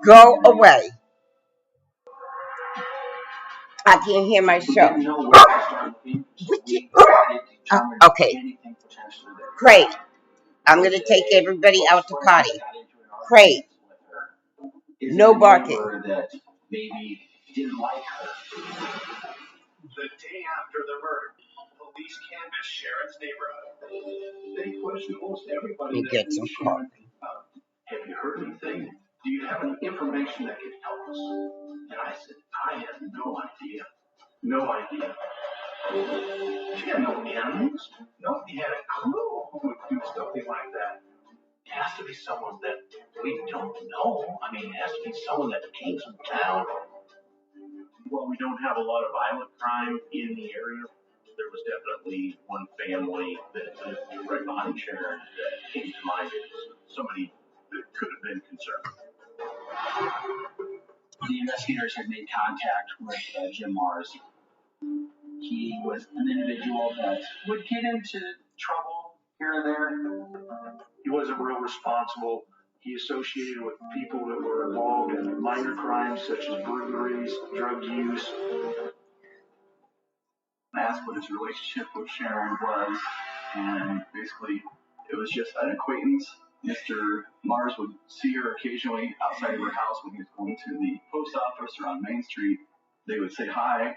Go away. I can't hear my show. Okay. Great. I'm going to take everybody out to potty. Great. No barking. Maybe didn't like her. The day after the murder, police canvassed Sharon's neighborhood. They questioned almost everybody. Let me get some coffee. Have you heard anything? Do you have any information that could help us? And I said, I have no idea. No idea. She had no enemies. Nobody had a clue who would do something like that. It has to be someone that we don't know. I mean, it has to be someone that came from town. Well, we don't have a lot of violent crime in the area. There was definitely one family that lived right behind Sharon that came to mind as somebody that could have been concerned. The investigators had made contact with Jim Mars. He was an individual that would get into trouble here and there. He wasn't real responsible. He associated with people that were involved in minor crimes such as burglaries, drug use. I asked what his relationship with Sharon was, and basically it was just an acquaintance. Mr. Mars would see her occasionally outside of her house when he was going to the post office or on Main Street. They would say hi.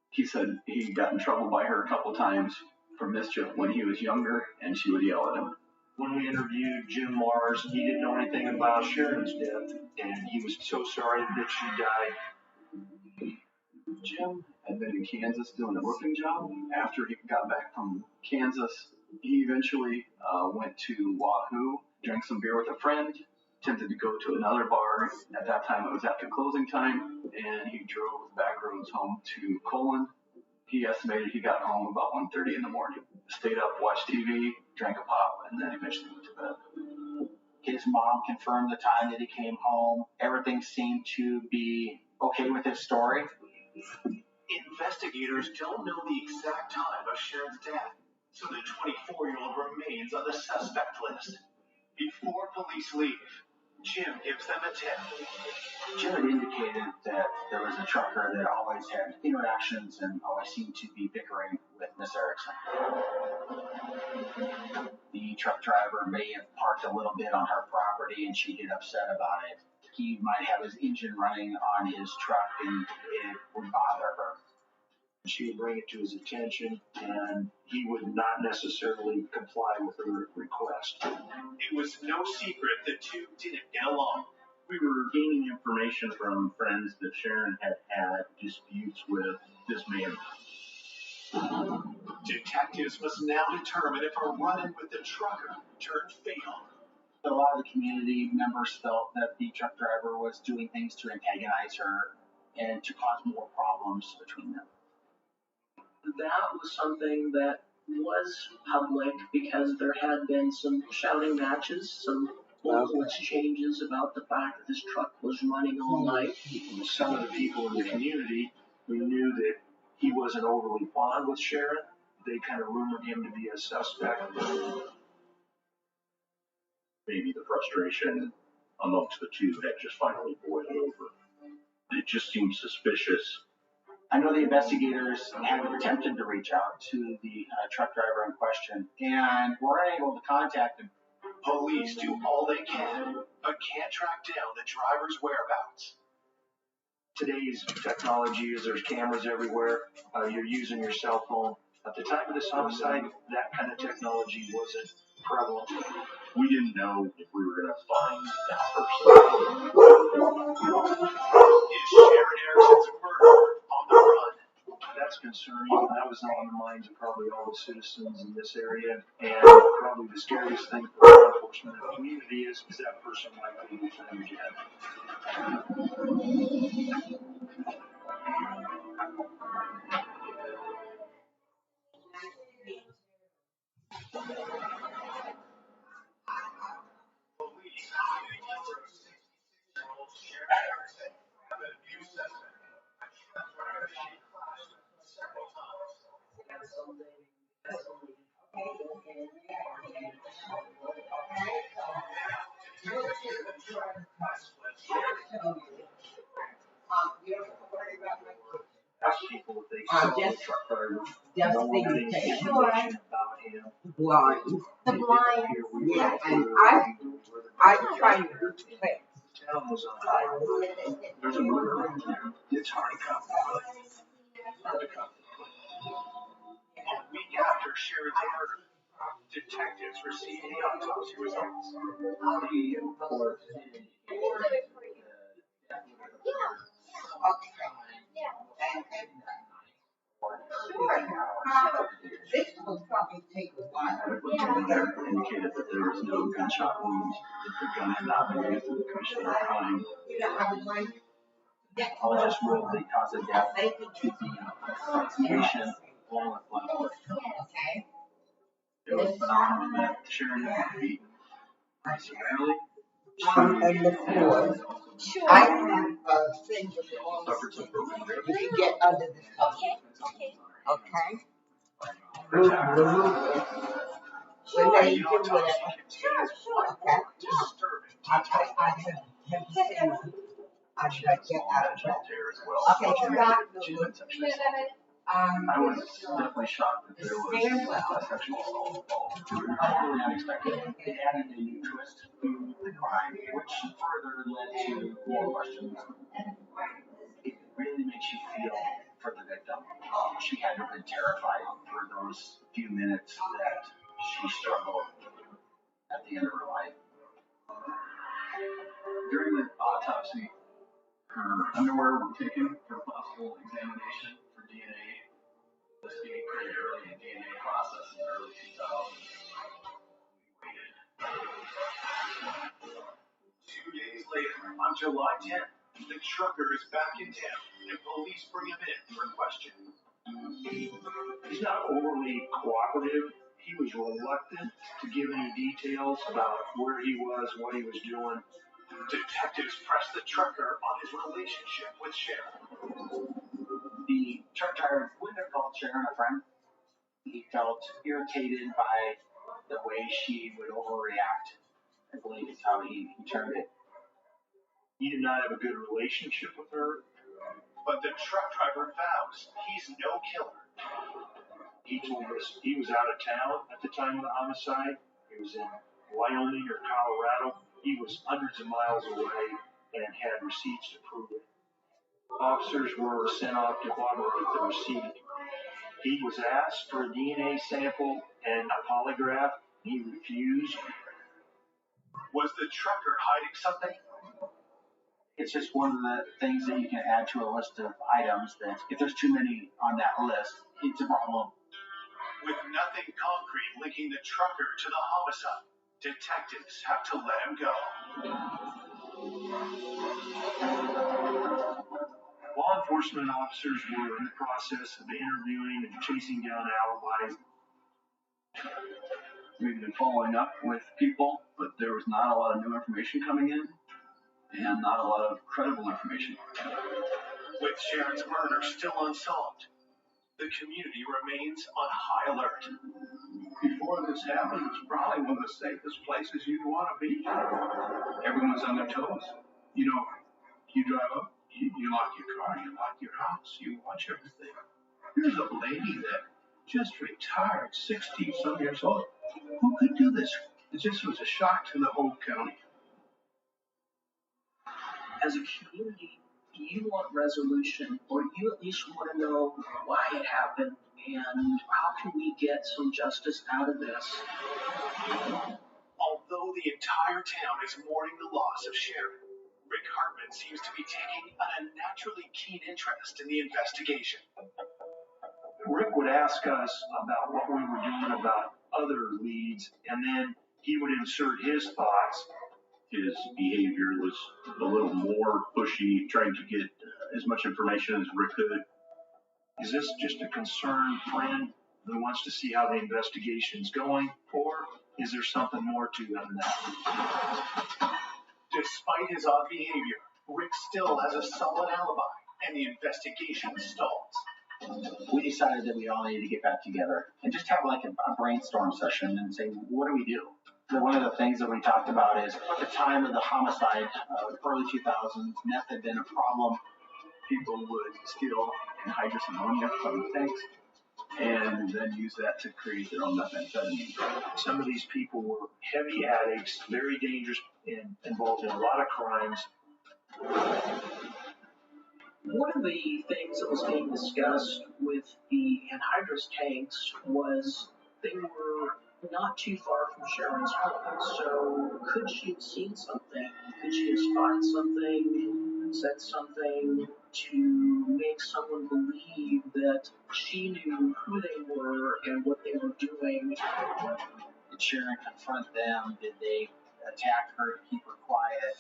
He said he got in trouble by her a couple times for mischief when he was younger, and she would yell at him. When we interviewed Jim Mars, he didn't know anything about Sharon's death, and he was so sorry that she died. Jim had been in Kansas doing a roofing job. After he got back from Kansas, he eventually went to Wahoo, drank some beer with a friend, attempted to go to another bar. At that time, it was after closing time, and he drove the back roads home to Colon. He estimated he got home about 1:30 in the morning. Stayed up, watched TV, drank a pop, and then eventually went to bed. His mom confirmed the time that he came home. Everything seemed to be okay with his story. Investigators don't know the exact time of Sharon's death, so the 24-year-old remains on the suspect list. Before police leave, Jim gives them a tip. Jim had indicated that there was a trucker that always had interactions and always seemed to be bickering with Miss Erickson. The truck driver may have parked a little bit on her property and she'd get upset about it. He might have his engine running on his truck and it would bother her. She would bring it to his attention, and he would not necessarily comply with her request. It was no secret the two didn't get along. We were gaining information from friends that Sharon had had disputes with this man. Detectives must now determine if a run-in with the trucker turned fatal. A lot of the community members felt that the truck driver was doing things to antagonize her and to cause more problems between them. That was something that was public because there had been some shouting matches, some local exchanges about the fact that this truck was running all night. Some of the people in the community who knew that he wasn't overly fond with Sharon, they kind of rumored him to be a suspect. Maybe the frustration amongst the two had just finally boiled over. It just seemed suspicious. I know the investigators had attempted to reach out to the truck driver in question and were unable to contact him. Police do all they can, but can't track down the driver's whereabouts. Today's technology is there's cameras everywhere. You're using your cell phone. At the time of this homicide, that kind of technology wasn't prevalent. We didn't know if we were going to find that person. Is Sharon Erickson's murderer on the run? That's concerning. That was on the minds of probably all the citizens in this area. And probably the scariest thing for law enforcement in the community is that person likely be found again. Police Sharon Erickson have an abuse suspect. She crashed several times. Ask people if they saw the truck driver. Just No things one take information sure. about him. Blind. The blind. Yeah, and I'm trying to do quick. Town was on fire. There's a murder right there. It's hard to come. Hard to come. A week after Sharon's murder, detectives received the autopsy results. The report This will probably take a while. Indicated that there was no gunshot wounds, that the gun had not been used in the commission of the crime. You don't have a mind? pathologist ruled the cause of death to be asphyxiation along with blood poisoning. Okay. It was found that Sharon had been beaten severely. And the floor. I have a thing with all the things. You can get under this. Okay. Remove it. When they do whatever. Okay. I have seen. I should get out of that. Okay, so that I was definitely shocked that there was a sexual assault involved. Totally unexpected. It added a new twist to the crime, which further led to more questions. It really makes you feel for the victim. She had to have been terrified for those few minutes that she struggled at the end of her life. During the autopsy, her underwear were taken for possible examination for DNA. This being pretty early in DNA process in the early 2000s. 2 days later, on July 10th, the trucker is back in town and police bring him in for questioning. He's not overly cooperative. He was reluctant to give any details about where he was, what he was doing. Detectives press the trucker on his relationship with Sharon. The truck driver wouldn't have called Sharon a friend. He felt irritated by the way she would overreact. I believe is how he termed it. He did not have a good relationship with her, but the truck driver vows he's no killer. He told us he was out of town at the time of the homicide. He was in Wyoming or Colorado. He was hundreds of miles away and had receipts to prove it. Officers were sent off to corroborate the receipt. He was asked for a DNA sample and a polygraph. He refused. Was the trucker hiding something? It's just one of the things that you can add to a list of items that if there's too many on that list, it's a problem. With nothing concrete linking the trucker to the homicide, detectives have to let him go. Law enforcement officers were in the process of interviewing and chasing down alibis. We've been following up with people, but there was not a lot of new information coming in and not a lot of credible information. With Sharon's murder still unsolved, the community remains on high alert. Before this happened, it was probably one of the safest places you'd want to be. Everyone's on their toes. You know, you drive up, you lock your car, you lock your house, you watch everything. Here's a lady that just retired, 60-some years old. Who could do this? It just was a shock to the whole county. As a community, do you want resolution, or do you at least want to know why it happened and how can we get some justice out of this? Although the entire town is mourning the loss of Sharon, Rick Hartman seems to be taking an unnaturally keen interest in the investigation. Rick would ask us about what we were doing about other leads, and then he would insert his thoughts. His behavior was a little more pushy, trying to get as much information as Rick could. Is this just a concerned friend who wants to see how the investigation's going, or is there something more to it than that? Despite his odd behavior, Rick still has a solid alibi, and the investigation stalls. We decided that we all needed to get back together and just have like a brainstorm session and say, what do we do? So one of the things that we talked about is at the time of the homicide, early 2000s, meth had been a problem. People would steal anhydrous ammonia from the tanks and then use that to create their own methamphetamine. Some of these people were heavy addicts, very dangerous, and involved in a lot of crimes. One of the things that was being discussed with the anhydrous tanks was they were not too far from Sharon's home. So could she have seen something? Could she have spotted something, said something to make someone believe that she knew who they were and what they were doing? Did Sharon confront them? Did they attack her to keep her quiet?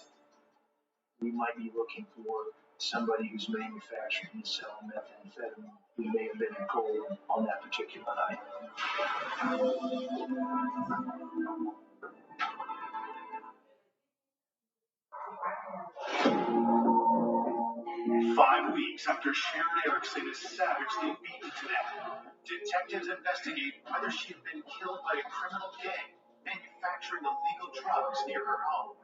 We might be looking for somebody who's manufacturing and selling methamphetamine who may have been in cold on that particular night. 5 weeks after Sharon Erickson is savagely beaten to death, detectives investigate whether she had been killed by a criminal gang manufacturing illegal drugs near her home.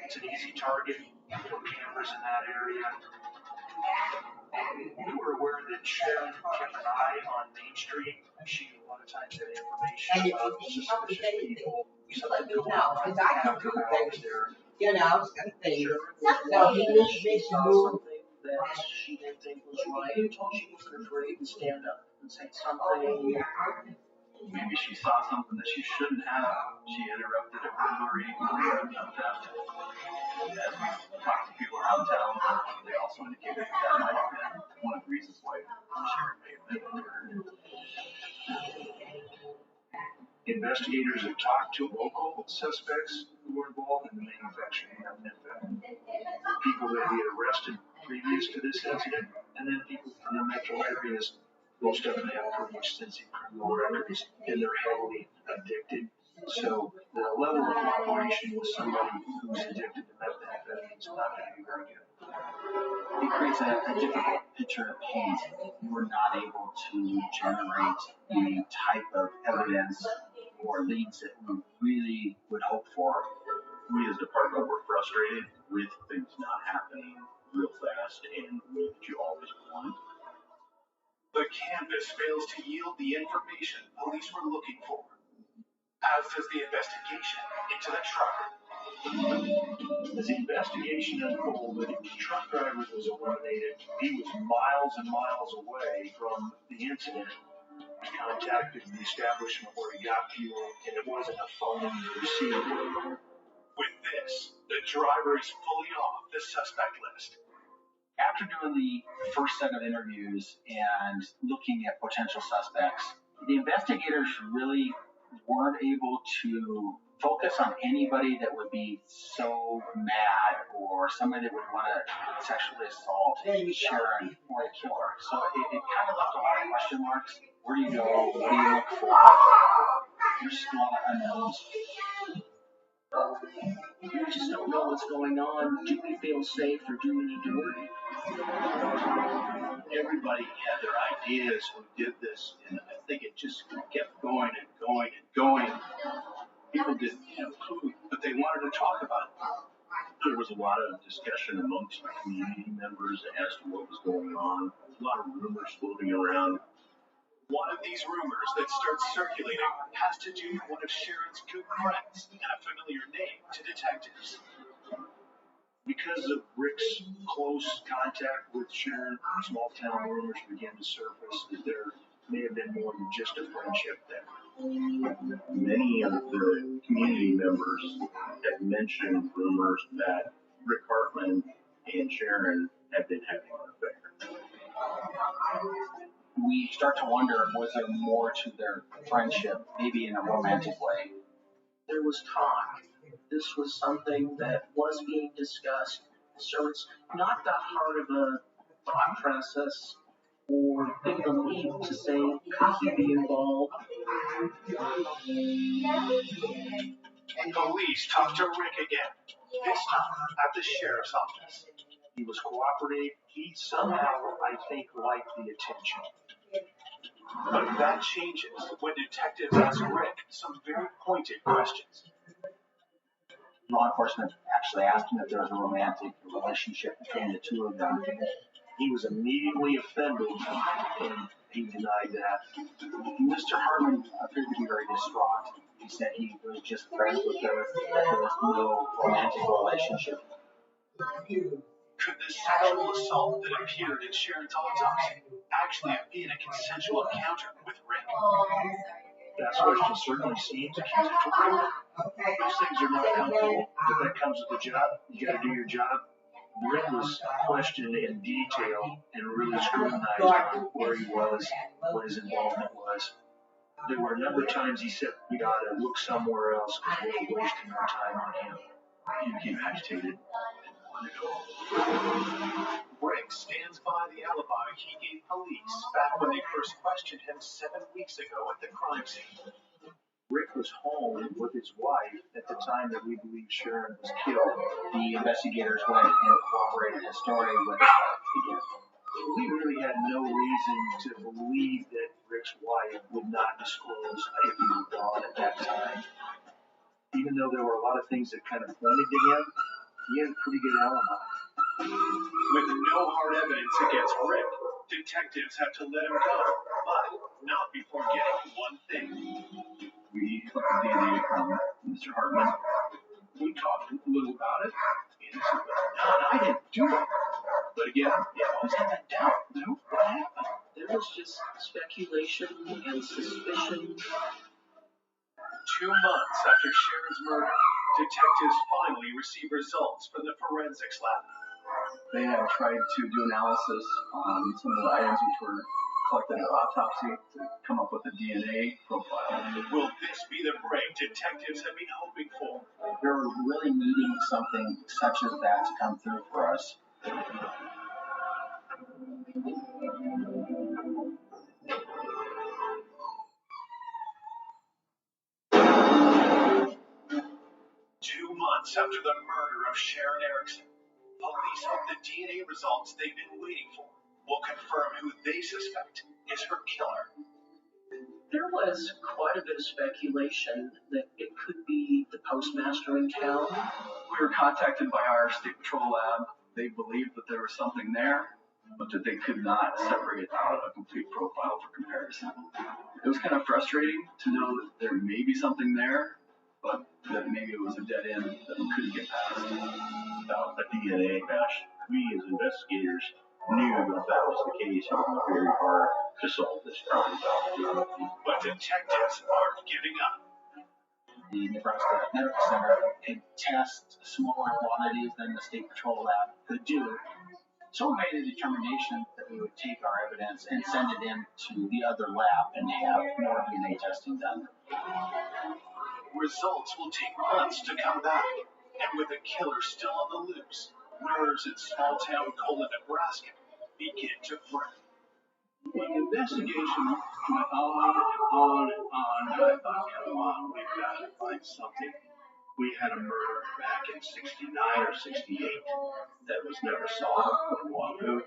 It's an easy target for cameras in that area. We were aware that Sharon kept an eye on Main Street. She a lot of times had information And if about you need help with suspicious anything, people. you let me know, because I can do things, There. you know, things. Sharon So he needs me to saw move. something that she didn't think was right. She wasn't afraid to stand up and say something. Maybe she saw something that she shouldn't have. She interrupted a burglary or a theft. As we talked to people around town, they also indicated that might have been one of the reasons why Sharon may have been murdered. Investigators have talked to local suspects who were involved in the manufacturing of methamphetamine. People that we had arrested previous to this incident, and then people from the metro areas. Most of them have pretty extensive criminal records, and they're heavily addicted. So the level of cooperation with somebody who's addicted to methamphetamine is not going to be very good. It creates a difficult picture to paint. We're not able to generate the type of evidence or leads that we really would hope for. We as a department were frustrated with things not happening real fast and what you always want. The canvas fails to yield the information police were looking for, as does the investigation into the trucker. As the investigation unfolded, the truck driver was eliminated. He was miles and miles away from the incident. He contacted the establishment where he got fuel, and it wasn't a phone receiver. With this, the driver is fully off the suspect list. After doing the first set of interviews and looking at potential suspects, the investigators really weren't able to focus on anybody that would be so mad or somebody that would want to sexually assault Sharon or a killer. So it kind of left a lot of question marks. Where do you go? What do you look for? There's just a lot of unknowns. We just don't know what's going on. Do we feel safe or do we need to worry? Everybody had their ideas who did this, and I think it just kept going and going and going. People didn't have a clue, but they wanted to talk about it. There was a lot of discussion amongst the community members as to what was going on. A lot of rumors floating around. One of these rumors that starts circulating has to do with one of Sharon's good friends and a familiar name to detectives. Because of Rick's close contact with Sharon, small town rumors began to surface that there may have been more than just a friendship there. Many of the community members had mentioned rumors that Rick Hartman and Sharon had been having an affair. We start to wonder, was there more to their friendship, maybe in a romantic way? There was talk. This was something that was being discussed. So it's not that hard of a thought process or big of a leap to say, could he be involved? Police talked to Rick again, this time at the sheriff's office. He was cooperative. He somehow, I think, liked the attention. But that changes when detectives ask Rick some very pointed questions. Law enforcement actually asked him if there was a romantic relationship between the two of them. He was immediately offended, and he denied that. Mr. Hartman appeared to be very distraught. He said he was just friends with her, that there was no romantic relationship. Could the sexual assault that appeared in Sharon's autopsy actually have been a consensual encounter with Rick? That question certainly seems accusatory. Those things are not helpful, but that comes with the job. You got to do your job. Rick was questioned in detail and really scrutinized on where he was, what his involvement was. There were a number of times he said, we ought to look somewhere else because we're wasting our time on him. He became agitated. Rick stands by the alibi he gave police back when they first questioned him 7 weeks ago at the crime scene. Rick was home with his wife at the time that we believe Sharon was killed. The investigators went and corroborated his story with his wife again. We really had no reason to believe that Rick's wife would not disclose if he was gone at that time. Even though there were a lot of things that kind of pointed to him, he had a pretty good alibi. With no hard evidence against Rick, detectives have to let him go, but not before getting one thing. We collected DNA from Mr. Hartman. We talked a little about it. And he said, no, I didn't do it. But again, you always have that doubt. No, what happened? There was just speculation and suspicion. 2 months after Sharon's murder, detectives finally receive results from the forensics lab. They had tried to do analysis on some of the items which were collected at autopsy to come up with a DNA profile. Will this be the break detectives have been hoping for? We were really needing something such as that to come through for us. 2 months after the murder of Sharon Erickson, police hope the DNA results they've been waiting for will confirm who they suspect is her killer. There was quite a bit of speculation that it could be the postmaster in town. We were contacted by our state patrol lab. They believed that there was something there, but that they could not separate out a complete profile for comparison. It was kind of frustrating to know that there may be something there, but that maybe it was a dead end that we couldn't get past. Without a DNA match, we as investigators knew that if that was the case, it would be very hard to solve this crime. But detectives aren't giving up. the Nebraska Medical Center could test smaller quantities than the state patrol lab could do. So we made a determination that we would take our evidence and send it in to the other lab and have more DNA testing done. Results will take months to come back, and with a killer still on the loose, nerves in small-town Cola, Nebraska begin to fray. The investigation went on and on and on, and I thought, come on, we've got to find something. We had a murder back in 69 or 68 that was never solved in Wahoo.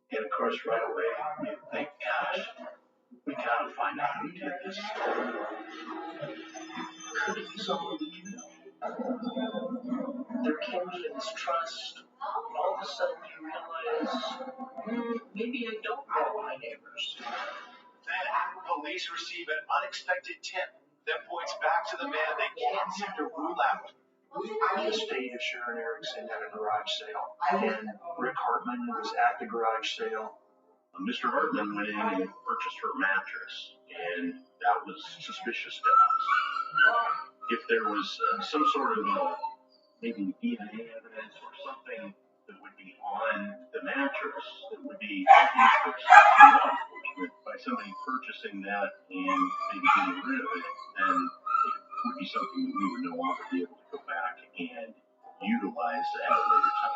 And of course, right away, you think, gosh, we got to find out who did this. Could it be someone that you know? There can be a mistrust, and all of a sudden you realize, maybe I don't know my neighbors. Then, police receive an unexpected tip that points back to the man they can't seem to rule out. The estate of Sharon Erickson at a garage sale, and Rick Hartman was at the garage sale. Mr. Hartman went in and purchased her mattress, and that was suspicious to us. If there was some sort of maybe DNA evidence or something that would be on the mattress that would be interest to law enforcement by somebody purchasing that and maybe getting rid of it, then it would be something that we would no longer be able to go back and utilize at a later time.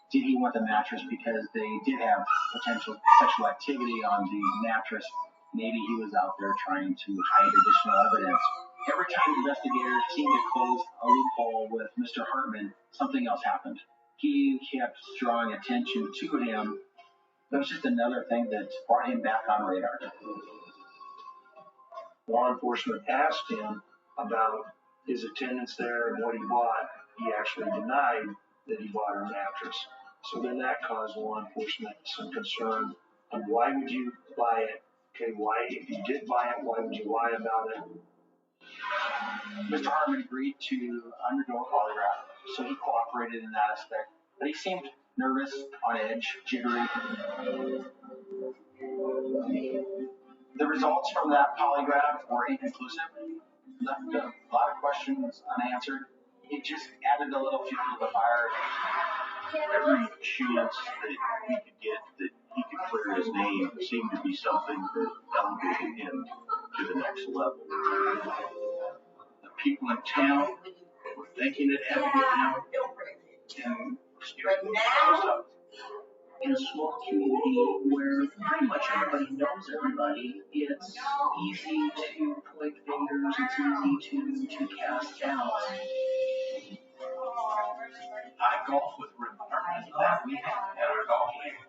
Did he want the mattress because they did have potential sexual activity on the mattress? Maybe he was out there trying to hide additional evidence. Every time investigators seemed to close a loophole with Mr. Hartman, something else happened. He kept drawing attention to him. It was just another thing that brought him back on radar. Law enforcement asked him about his attendance there and what he bought. He actually denied that he bought her mattress. So then that caused law enforcement some concern on why would you buy it? Okay, why, if you did buy it, why would you lie about it? Mr. Hartman agreed to undergo a polygraph, so he cooperated in that aspect. But he seemed nervous, on edge, jittery. The results from that polygraph were inconclusive, left a lot of questions unanswered. It just added a little fuel to the fire. Every chance that we could get that he could clear his name seemed to be something that elevated him to the next level. The people in town were thinking it had to be him, and were scared to close up. In a small community where pretty much everybody knows everybody, it's easy to point fingers, it's easy to cast doubt. I golfed with Rick Hartman that weekend at our golf league.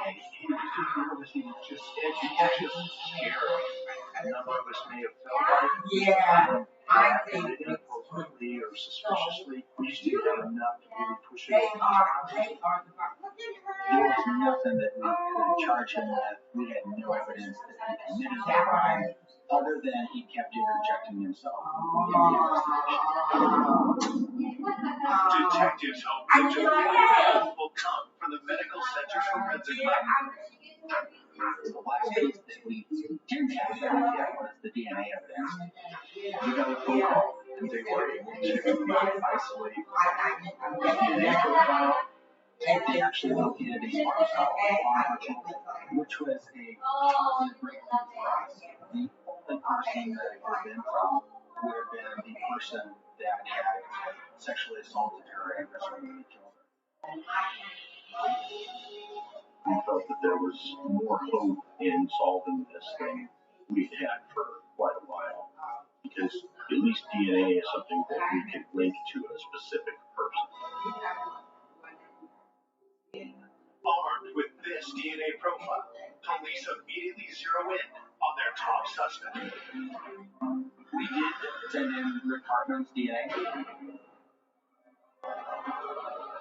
And he was just nervous, he was just scared. A number of us may have felt like acted inappropriately or suspiciously. We just didn't have enough to really push it over the top. There was nothing that we could charge him with. We had no evidence that he committed the crime, other than he kept interjecting himself in the investigation. Detectives hope that just help will come from the Medical Center's Forensic Lab. The last piece that we didn't have yet was the DNA evidence. We got a phone call, and they were able to isolate the DNA profile. They actually located a smart cell on our children, which was a positive breakthrough for us. The only person that it could have been from would have been the person that had sexually assaulted her and presumed killed her. We felt that there was more hope in solving this than we'd had for quite a while, because at least DNA is something that we could link to a specific person. Armed with this DNA profile, police immediately zero in on their top suspect. We did send in Rick Hartman's DNA.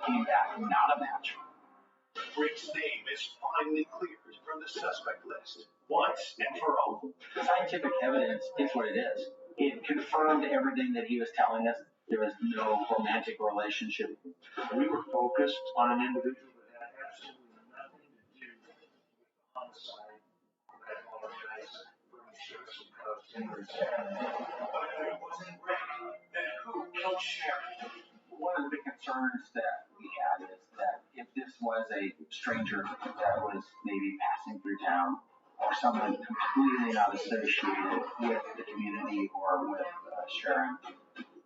Came back not a match. Rick's name is finally cleared from the suspect list, once and for all. The scientific evidence is what it is. It confirmed everything that he was telling us. There was no romantic relationship. We were focused on an individual that had absolutely nothing to do with the homicide. I apologize for insurance Then who killed Sharon? One of the big concerns that we had is that if this was a stranger that was maybe passing through town, or someone completely not associated with the community or with Sharon,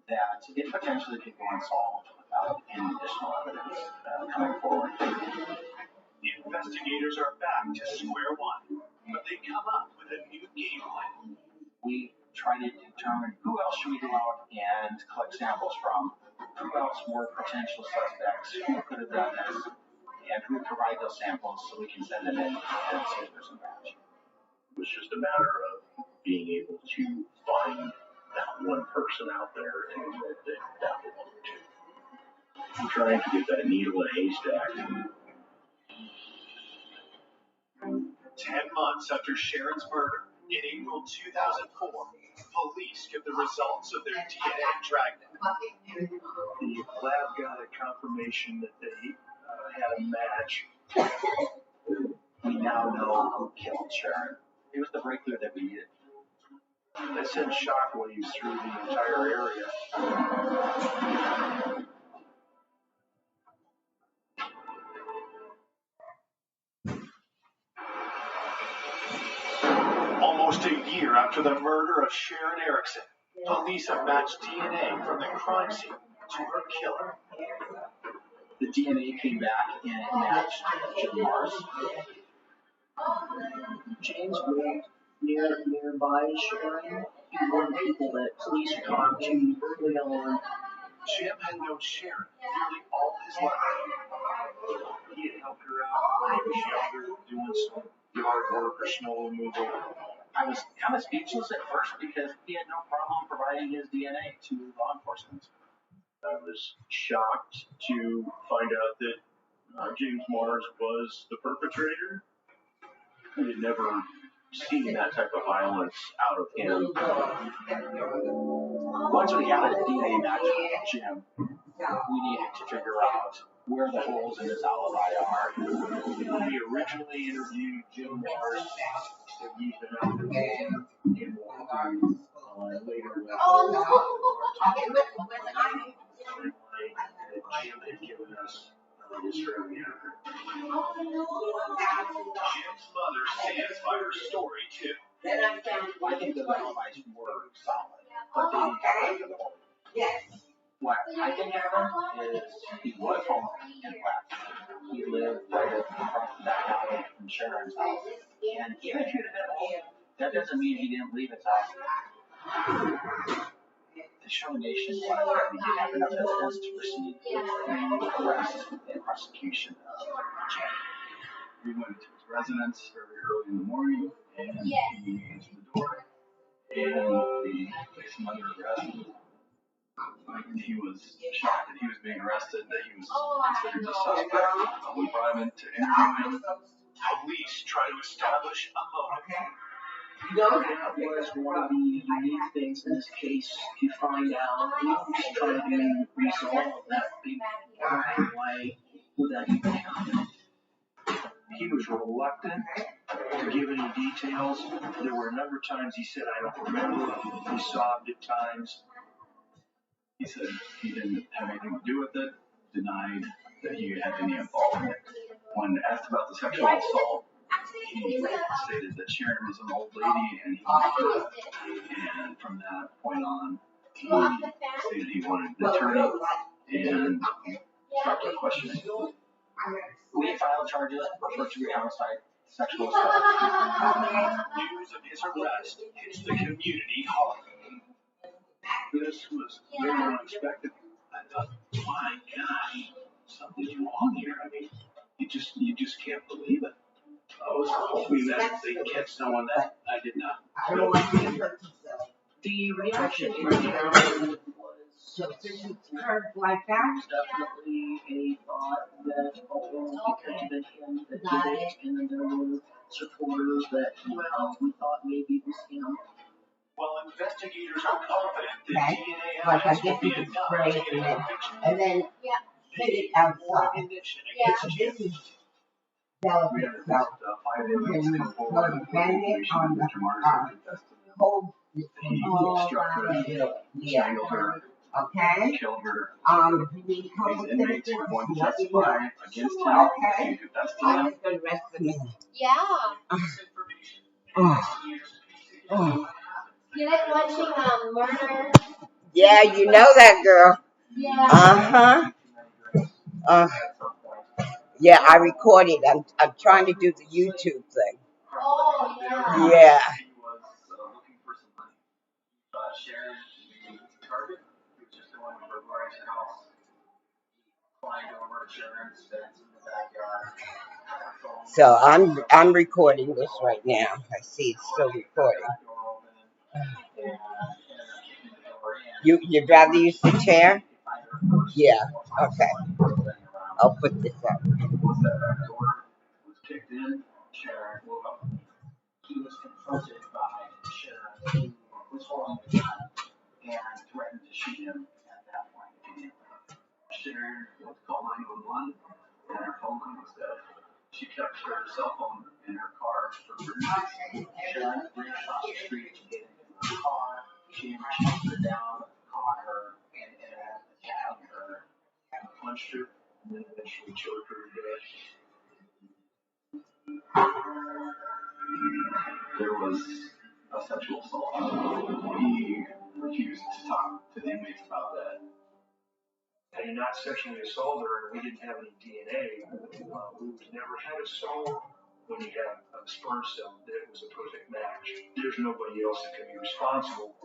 that it potentially could go unsolved without any additional evidence coming forward. The investigators are back to square one, but they come up with a new game plan. We try to determine who else should we go out and collect samples from, who else were potential suspects, who could have done this, and who would provide those samples so we can send them in and see if there's a match. It was just a matter of being able to find that one person out there and that one or two. I'm trying to get that needle in a haystack. 10 months after Sharon's murder, in April 2004, police give the results of their DNA dragnet. The lab got a confirmation that they had a match. We now know who killed Sharon. It was the breakthrough that we needed. They sent shockwaves through the entire area. Almost a year after the murder of Sharon Erickson, police have matched DNA from the crime scene to her killer. The DNA came back and it matched Jim Mars. James lived nearby Sharon. He was one of the people that police talked to early on. Jim had known Sharon nearly all his life. He had helped her out when she was younger, doing some yard work or snow removal. I was kind of speechless at first because he had no problem providing his DNA to law enforcement. I was shocked to find out that James Mars was the perpetrator. I had never seen that type of violence out of him. Once we had a DNA match with Jim, we needed to figure out where the holes in his alibi are. We originally interviewed Jim Mars that he's been out there and we'll do later with Jim had given us his family. Jim's mother stands by her story too. I think the alibis were solid, but they didn't have the whole. What I think happened is he was home and left. He lived right across that alley from Sharon's house. And even if he had been home, that doesn't mean he didn't leave his house. The Show Nation wanted that we didn't have enough evidence to proceed with the arrest and prosecution of Jim. We went to his residence very early in the morning, and he answered the door, and they placed him under arrest. He was shocked that he was being arrested, that he was considered a suspect. We brought him in to interview him. Police try to establish a motive. That was one of the unique things in this case to find out who's trying to resolve that big why would that even happen? He was reluctant to give any details. There were a number of times he said, I don't remember. He sobbed at times. He said he didn't have anything to do with it, denied that he had any involvement. When asked about the sexual assault, he stated that Sharon was an old lady and he wanted it. And from that point on, he stated he wanted an attorney and started questioning. We filed charges for first-degree homicide, sexual assault. News of his arrest hits the community hard. This was very unexpected. I thought, my gosh, something's wrong here. I mean, you just can't believe it. I was hoping that they'd catch someone that I did not. The reaction to the was definitely a thought that it could have been him that did it, and then there were supporters that, well, we thought maybe it was him. While investigators are confident that Okay. DNA Like I evidence will guess be you could enough spray to it get and a then, conviction, and then put it outside. ammunition So against this Jim. is delicate, so We had 5 inmates come forward. bend it on the Mr. Mars had confessed to them. whole. He Oh, struck her, yeah. strangled her, Okay. killed her. You need help These with inmates this? want to Let me know. testify against him. Okay. You could best I'm just gonna rest a minute. Yeah. Oh. Oh. You like watching murder? Yeah, you know that girl. Yeah. Yeah, I recorded. I'm trying to do the YouTube thing. Oh, yeah. Yeah. He was looking for some money. Sharon, the target, who was just going to burglarize her house. Flying over Sharon's fence in the backyard. So I'm recording this right now. I see it's still recording. You'd rather use the chair? Yeah. Okay. I'll put this up. Once that back door was kicked in, Sharon woke up. He was confronted by Sharon, who was holding a gun and threatened to shoot him at that point. Sharon was called 911 and her phone was dead. She kept her cell phone in her car for emergency. Sharon ran across the street to get into her car. She chased her down, caught her, and ended up attacking her. Punched her and then eventually choked her to death. There was a sexual assault. He refused to talk to the inmates about that. I did not sexually assault her. We didn't have any DNA. We never had a soul. When you have a sperm cell, that was a perfect match. There's nobody else that can be responsible.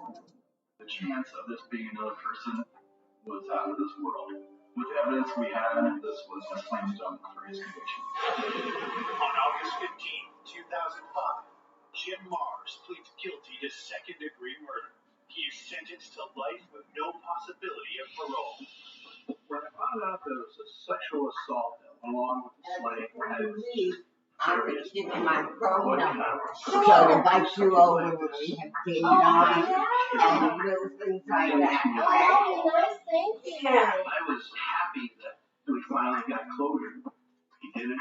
The chance of this being another person was out of this world. With the evidence we had, this was a slam dunk for his conviction. On August 15, 2005, Jim Mars pleads guilty to second-degree murder. He is sentenced to life with no possibility of parole. When I found out there was a sexual assault that went along with the slaying, I'm going to give you my phone number. So if I flew over, we have dated on and little things like that. Oh, nice, thank you. I was happy that we finally got closure. He did it.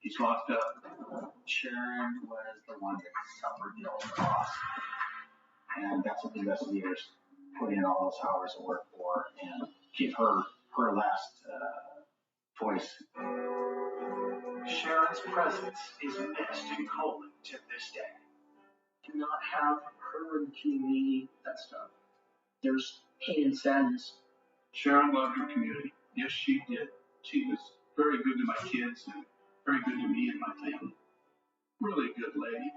He's locked up. Sharon was the one that suffered the ultimate loss. And that's what the investigators put in all those hours of work for and give her last voice. Sharon's presence is missed in Colon to this day. Do not have her in TV, that stuff. There's pain and sadness. Sharon loved her community. Yes, she did. She was very good to my kids and very good to me and my family. Really good lady.